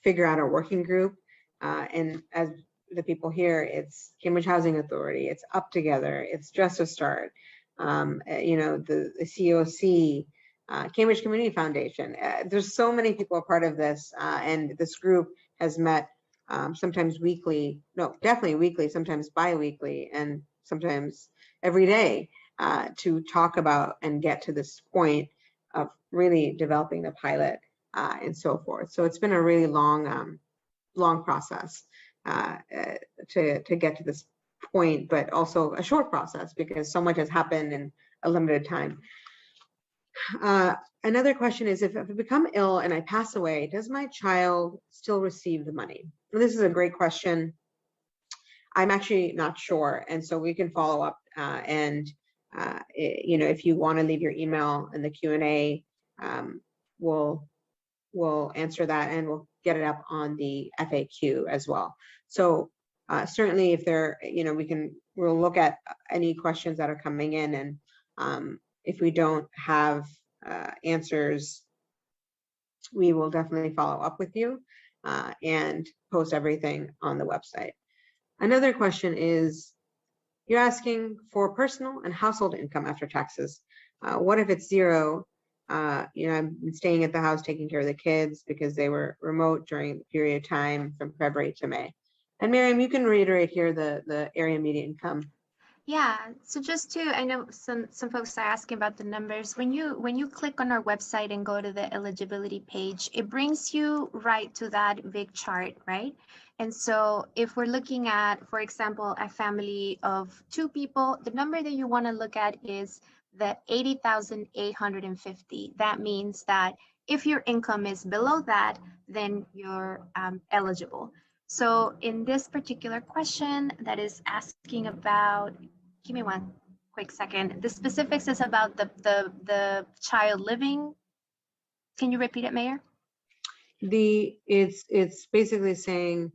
figure out a working group. And as the people here, it's Cambridge Housing Authority, it's Up Together, it's Just a Start, the COC, Cambridge Community Foundation. There's so many people a part of this, and this group has met sometimes weekly, no, definitely weekly, sometimes bi-weekly, and sometimes every day to talk about and get to this point of really developing the pilot and so forth. So it's been a really long process to get to this point, but also a short process because so much has happened in a limited time. Another question is, if I become ill and I pass away, does my child still receive the money? Well, this is a great question. I'm actually not sure. And so we can follow up if you want to leave your email in the Q&A, we'll answer that and we'll get it up on the FAQ as well. So certainly if there, we'll look at any questions that are coming in, and if we don't have answers, we will definitely follow up with you and post everything on the website. Another question is, you're asking for personal and household income after taxes. What if it's zero? I've been staying at the house taking care of the kids because they were remote during the period of time from February to May. And Miriam, you can reiterate here the area median income. Yeah, so I know some folks are asking about the numbers. When you click on our website and go to the eligibility page, it brings you right to that big chart, right? And so if we're looking at, for example, a family of 2 people, the number that you want to look at is the 80,850. That means that if your income is below that, then you're eligible. So in this particular question that is asking about, give me one quick second. The specifics is about the child living. Can you repeat it, Mayor? It's basically saying,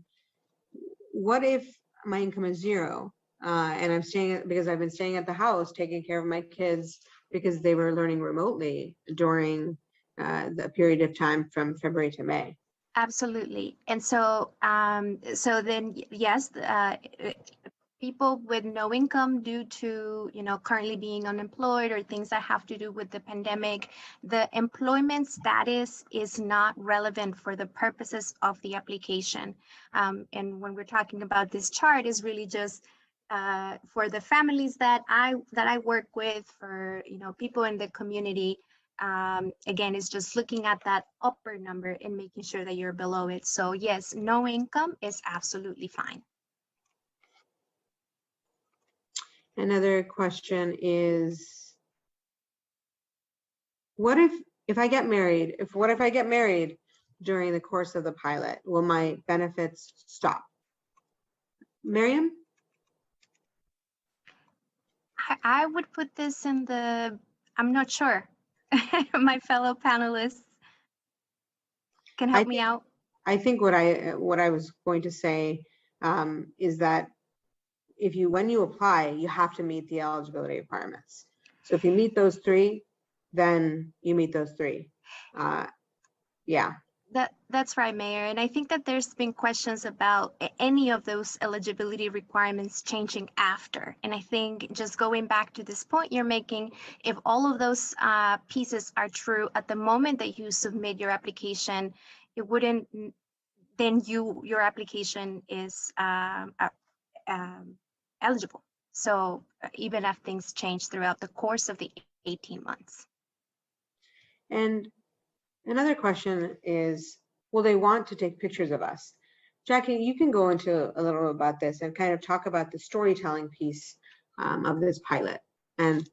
what if my income is zero and I'm staying because I've been staying at the house taking care of my kids because they were learning remotely during the period of time from February to May. Absolutely. And so then yes, people with no income due to currently being unemployed or things that have to do with the pandemic, the employment status is not relevant for the purposes of the application. And when we're talking about this chart, is really just for the families that I work with, for people in the community. Again, it's just looking at that upper number and making sure that you're below it. So yes, no income is absolutely fine. Another question is, what if I get married? What if I get married during the course of the pilot? Will my benefits stop? Miriam? I would put this in I'm not sure. My fellow panelists can help me out. I think what I was going to say is that when you apply, you have to meet the eligibility requirements. So if you meet those three, then you meet those three. Yeah. That's right, Mayor. And I think that there's been questions about any of those eligibility requirements changing after. And I think just going back to this point you're making, if all of those pieces are true at the moment that you submit your application, it wouldn't, then your application is eligible. So even if things change throughout the course of the 18 months. And another question is, will they want to take pictures of us? Jackie, you can go into a little about this and kind of talk about the storytelling piece of this pilot and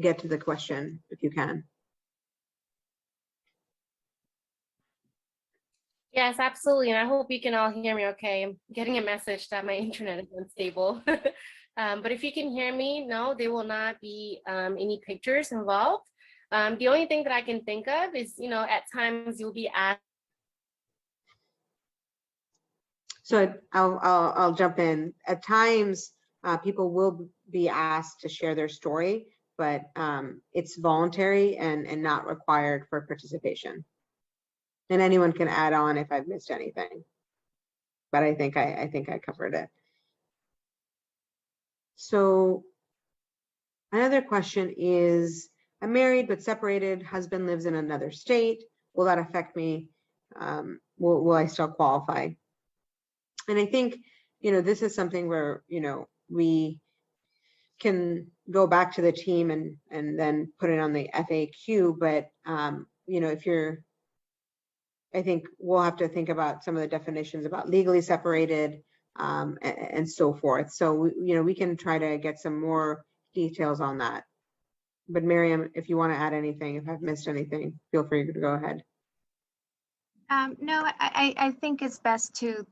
get to the question if you can. Yes, absolutely. And I hope you can all hear me okay. I'm getting a message that my internet is unstable. But if you can hear me, no, there will not be any pictures involved. The only thing that I can think of is, at times you'll be asked. So I'll jump in. At times, people will be asked to share their story, but it's voluntary and not required for participation. And anyone can add on if I've missed anything. But I think I covered it. So another question is, I'm married but separated, husband lives in another state. Will that affect me? Will I still qualify? And I think, this is something where, we can go back to the team and then put it on the FAQ. But, I think we'll have to think about some of the definitions about legally separated and so forth. So, we can try to get some more details on that. But Miriam, if you want to add anything, if I've missed anything, feel free to go ahead. No, I think it's best to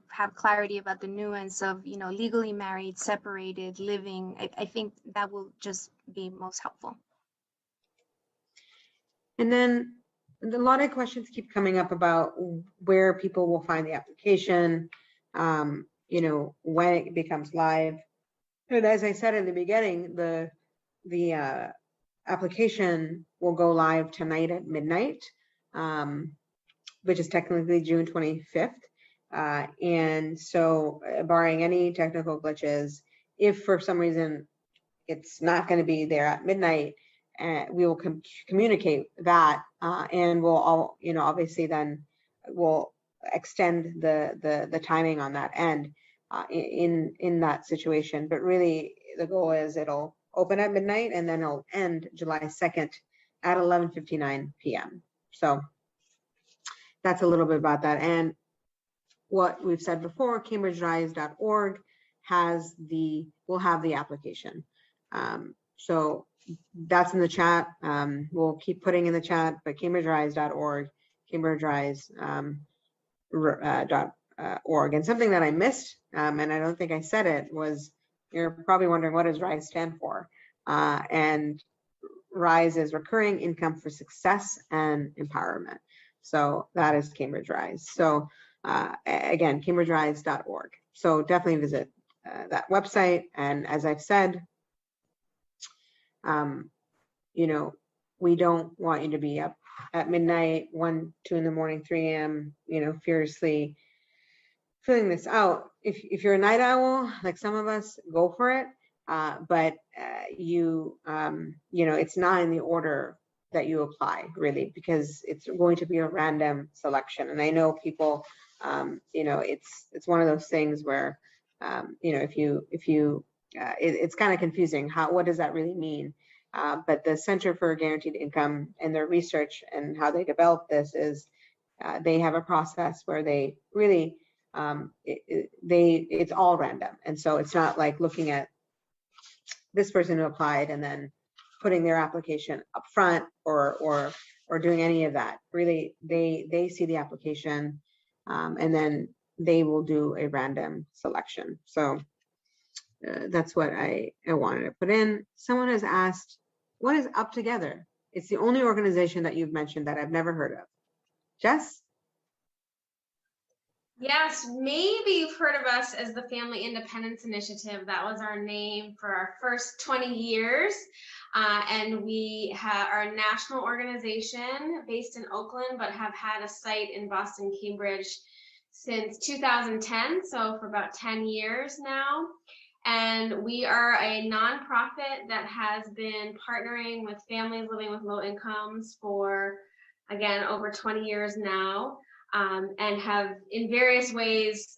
have clarity about the nuance of, legally married, separated, living. I think that will just be most helpful. And then a lot of questions keep coming up about where people will find the application, when it becomes live. And as I said in the beginning, the application will go live tonight at midnight, which is technically June 25th. And so barring any technical glitches, if for some reason it's not going to be there at midnight, we will communicate that and we'll all, obviously then we'll extend the timing on that end in that situation. But really the goal is it'll open at midnight and then it'll end July 2nd at 11:59 p.m. So that's a little bit about that. And what we've said before, cambridgerise.org will have the application. So that's in the chat. We'll keep putting in the chat, but cambridgerise.org, cambridgerise.org. And something that I missed, and I don't think I said it, was you're probably wondering, what does RISE stand for? And RISE is Recurring Income for Success and Empowerment. So that is Cambridge Rise. So again, cambridgerise.org. So definitely visit that website. And as I've said, we don't want you to be up at midnight, 1, 2 in the morning, 3 a.m., furiously filling this out. If you're a night owl, like some of us, go for it. But it's not in the order that you apply, really, because it's going to be a random selection. And I know people, it's one of those things where, it's kind of confusing. What does that really mean? But the Center for Guaranteed Income and their research and how they develop this is they have a process where they really, it's all random. And so it's not like looking at this person who applied and then putting their application up front or doing any of that. Really, they see the application and then they will do a random selection. So that's what I wanted to put in. Someone has asked, what is Up Together? It's the only organization that you've mentioned that I've never heard of. Jess? Yes, maybe you've heard of us as the Family Independence Initiative. That was our name for our first 20 years. And we are a national organization based in Oakland, but have had a site in Boston, Cambridge since 2010, so for about 10 years now. And we are a nonprofit that has been partnering with families living with low incomes for, again, over 20 years now. And have in various ways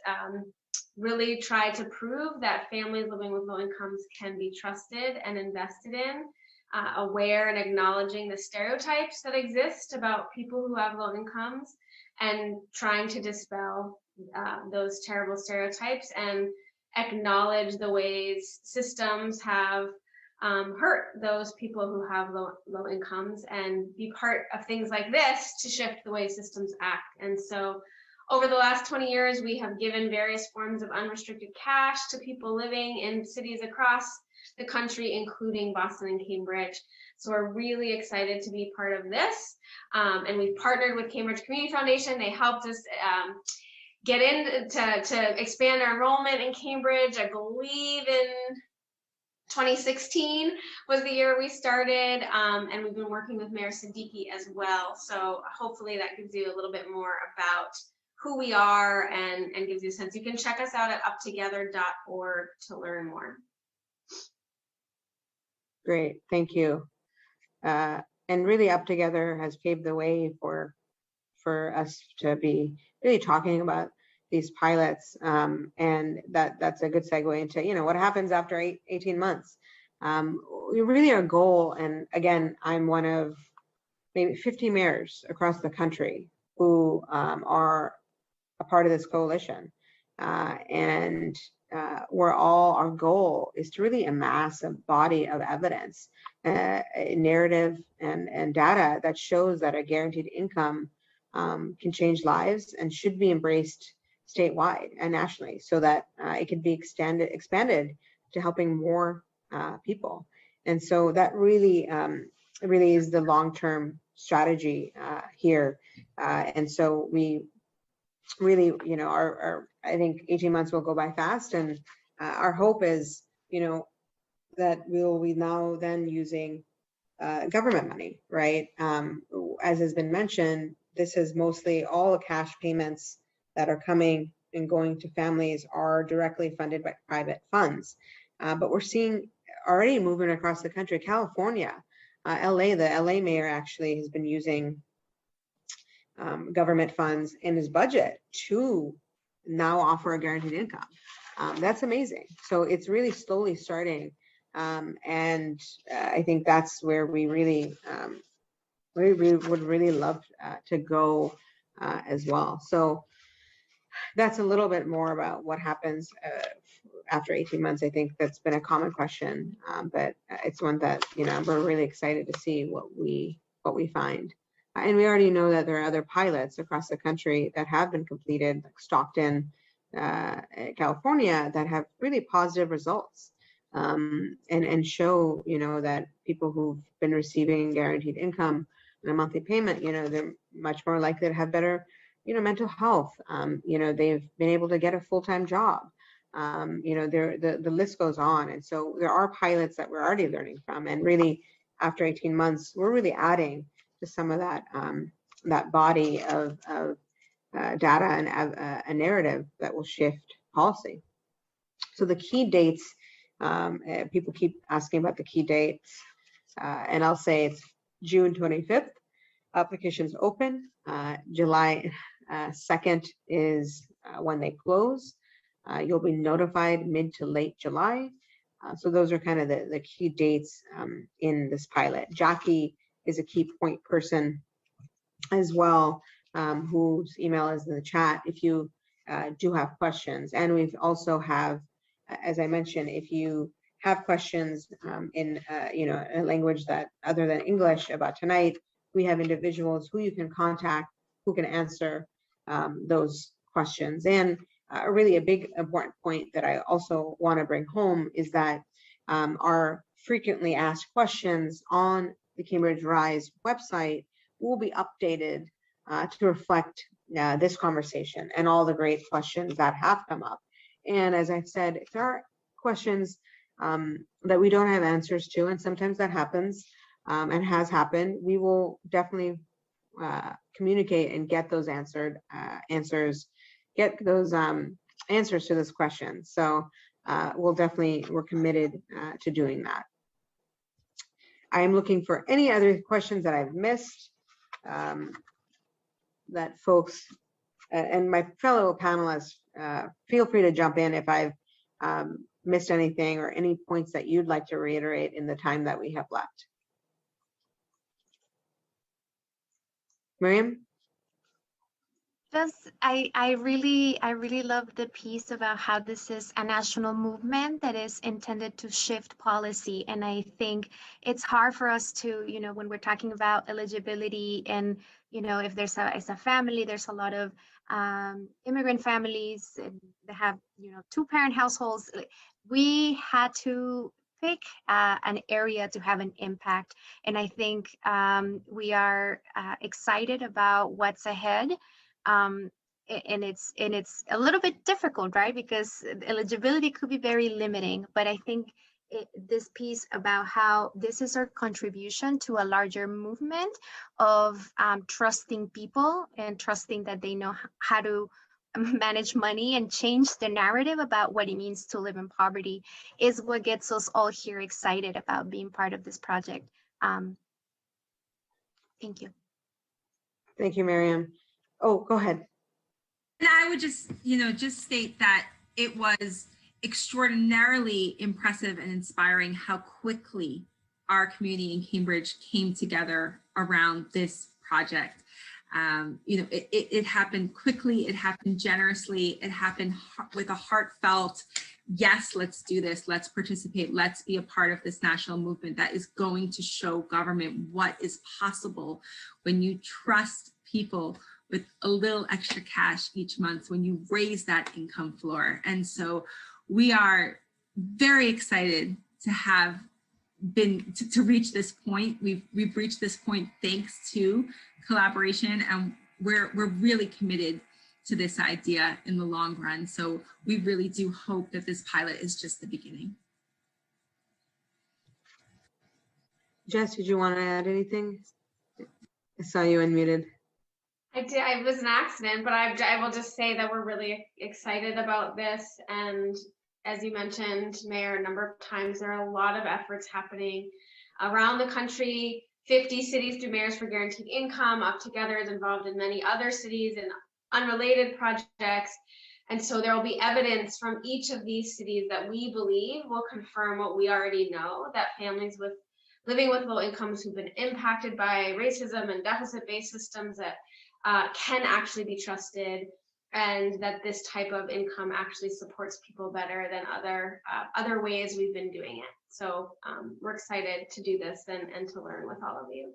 really tried to prove that families living with low incomes can be trusted and invested in, aware and acknowledging the stereotypes that exist about people who have low incomes, and trying to dispel those terrible stereotypes and acknowledge the ways systems have hurt those people who have low incomes, and be part of things like this to shift the way systems act. And so over the last 20 years, we have given various forms of unrestricted cash to people living in cities across the country, including Boston and Cambridge. So we're really excited to be part of this. And we've partnered with Cambridge Community Foundation. They helped us get in to expand our enrollment in Cambridge, I believe in 2016 was the year we started, and we've been working with Mayor Siddiqui as well. So hopefully that gives you a little bit more about who we are and gives you a sense. You can check us out at uptogether.org to learn more. Great, thank you. And really, Up Together has paved the way for us to be really talking about these pilots, and that's a good segue into what happens after 18 months. Really our goal, and again, I'm one of maybe 50 mayors across the country who are a part of this coalition, and our goal is to really amass a body of evidence, narrative and data that shows that a guaranteed income can change lives and should be embraced statewide and nationally, so that it can be expanded to helping more people. And so that really is the long-term strategy here. And so we really, I think 18 months will go by fast, and our hope is, that we'll be now then using government money, right? As has been mentioned, this is mostly all the cash payments that are coming and going to families are directly funded by private funds. But we're seeing already movement across the country. California, LA, the LA mayor actually has been using government funds in his budget to now offer a guaranteed income. That's amazing. So it's really slowly starting. And I think that's where we really, we would really love to go as well. So that's a little bit more about what happens after 18 months. I think that's been a common question, but it's one that, we're really excited to see what we find. And we already know that there are other pilots across the country that have been completed, like Stockton, California, that have really positive results, and show, that people who've been receiving guaranteed income and a monthly payment, they're much more likely to have better, mental health. They've been able to get a full-time job. The list goes on. And so there are pilots that we're already learning from, and really after 18 months, we're really adding to some of that, that body of data and a narrative that will shift policy. So the key dates, people keep asking about the key dates, and I'll say it's June 25th, applications open. July 2nd is when they close. You'll be notified mid to late July. So those are kind of the key dates in this pilot. Jackie is a key point person as well, whose email is in the chat if you do have questions. And we've also have, as I mentioned, if you have questions in a language that other than English about tonight, we have individuals who you can contact who can answer those questions. And really a big important point that I also want to bring home is that our frequently asked questions on the Cambridge Rise website will be updated to reflect this conversation and all the great questions that have come up. And as I've said, if there are questions that we don't have answers to, and sometimes that happens and has happened, we will definitely communicate and get those answers to this question. So we're committed to doing that. I am looking for any other questions that I've missed that folks and my fellow panelists, feel free to jump in if I've missed anything or any points that you'd like to reiterate in the time that we have left. Miriam? Just, I really love the piece about how this is a national movement that is intended to shift policy. And I think it's hard for us to, when we're talking about eligibility and, if there's a family, there's a lot of immigrant families that have, 2-parent households. We had to pick an area to have an impact. And I think we are excited about what's ahead. And it's a little bit difficult, right? Because eligibility could be very limiting, but I think this piece about how this is our contribution to a larger movement of trusting people and trusting that they know how to manage money and change the narrative about what it means to live in poverty is what gets us all here excited about being part of this project. Thank you. Thank you, Miriam. Oh, go ahead. And I would just state that it was extraordinarily impressive and inspiring how quickly our community in Cambridge came together around this project. It happened quickly, it happened generously, it happened with a heartfelt, yes, let's do this, let's participate, let's be a part of this national movement that is going to show government what is possible when you trust people with a little extra cash each month, when you raise that income floor. And so we are very excited to have been to reach this point. We've reached this point thanks to collaboration, and we're really committed to this idea in the long run. So we really do hope that this pilot is just the beginning. Jess, did you want to add anything? I saw you unmuted. I did. It was an accident, but I will just say that we're really excited about this. And as you mentioned, Mayor, a number of times, there are a lot of efforts happening around the country. 50 cities do Mayors for Guaranteed Income. Up Together is involved in many other cities and unrelated projects. And so there will be evidence from each of these cities that we believe will confirm what we already know, that families living with low incomes who've been impacted by racism and deficit-based systems that can actually be trusted, and that this type of income actually supports people better than other ways we've been doing it. So we're excited to do this and to learn with all of you.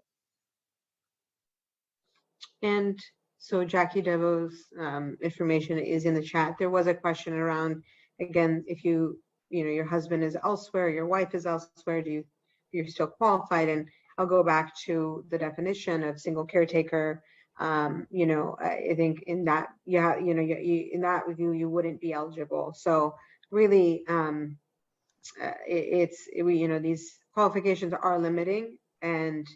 And so Jackie Devo's information is in the chat. There was a question around, again, if your husband is elsewhere, your wife is elsewhere, you're still qualified? And I'll go back to the definition of single caretaker. I think in that, in that review, you wouldn't be eligible. So really, these qualifications are limiting, and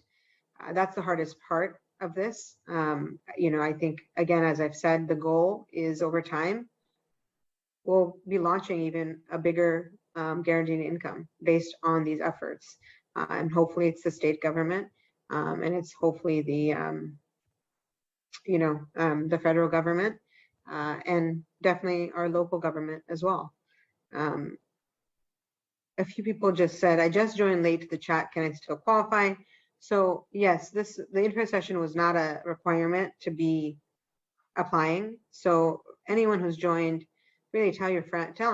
that's the hardest part of this. I think, again, as I've said, the goal is over time, we'll be launching even a bigger guaranteed income based on these efforts. And hopefully it's the state government, and it's hopefully the federal government, and definitely our local government as well. A few people just said, I just joined late to the chat, can I still qualify? So yes, the intercession was not a requirement to be applying. So anyone who's joined, really tell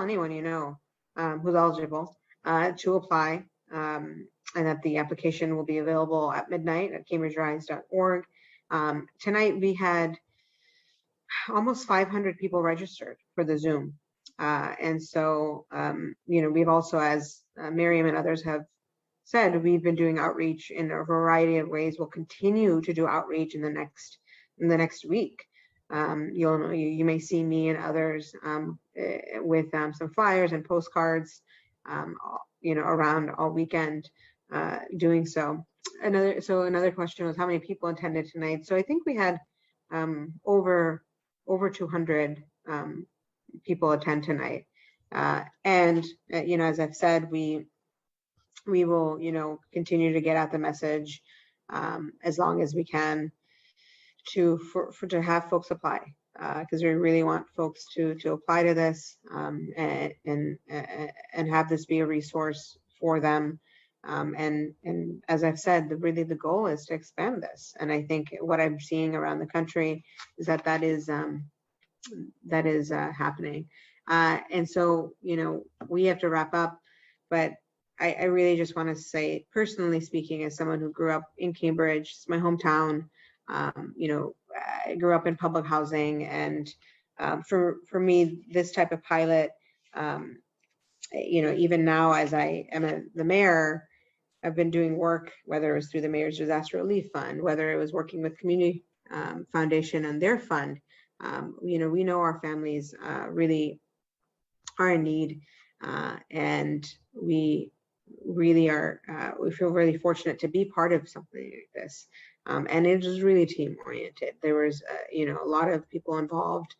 anyone who's eligible to apply, and that the application will be available at midnight at cambridgerise.org. Tonight we had almost 500 people registered for the Zoom. And so, we've also, as Miriam and others have said, we've been doing outreach in a variety of ways. We'll continue to do outreach in the next week. You may see me and others with some flyers and postcards, around all weekend doing so. Another question was how many people attended tonight. So I think we had over 200 people attend tonight. And as I've said, we will, continue to get out the message as long as we can to have folks apply, because we really want folks to apply to this and have this be a resource for them. And as I've said, really the goal is to expand this. And I think what I'm seeing around the country is that is happening. And so, we have to wrap up, but I really just want to say, personally speaking, as someone who grew up in Cambridge, it's my hometown. I grew up in public housing, and for me, this type of pilot, even now as I am the mayor, I've been doing work, whether it was through the Mayor's Disaster Relief Fund, whether it was working with Community Foundation and their fund. We know our families really are in need, and we really are, we feel really fortunate to be part of something like this. And it was really team oriented. There was, a lot of people involved,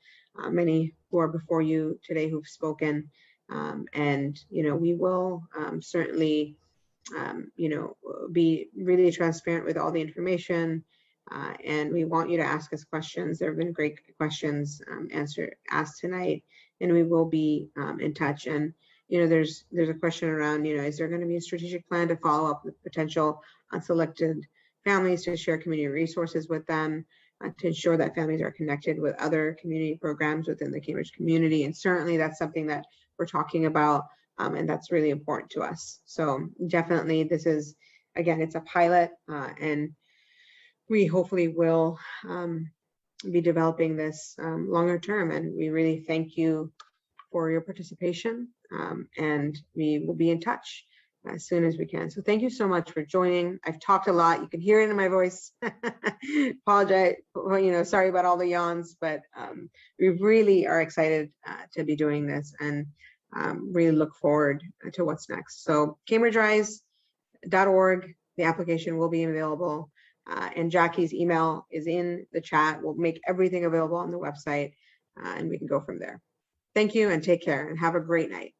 many who are before you today who've spoken. And, we will certainly, be really transparent with all the information. And we want you to ask us questions. There have been great questions asked tonight, and we will be in touch. And there's a question around, is there going to be a strategic plan to follow up with potential unselected families to share community resources with them, to ensure that families are connected with other community programs within the Cambridge community? And certainly that's something that we're talking about, and that's really important to us. So definitely this is, again, it's a pilot, and we hopefully will be developing this longer term. And we really thank you for your participation, and we will be in touch as soon as we can. So thank you so much for joining. I've talked a lot. You can hear it in my voice. Apologize, sorry about all the yawns, but we really are excited to be doing this, and really look forward to what's next. So cambridgerise.org, the application will be available, and Jackie's email is in the chat. We'll make everything available on the website, and we can go from there. Thank you, and take care, and have a great night.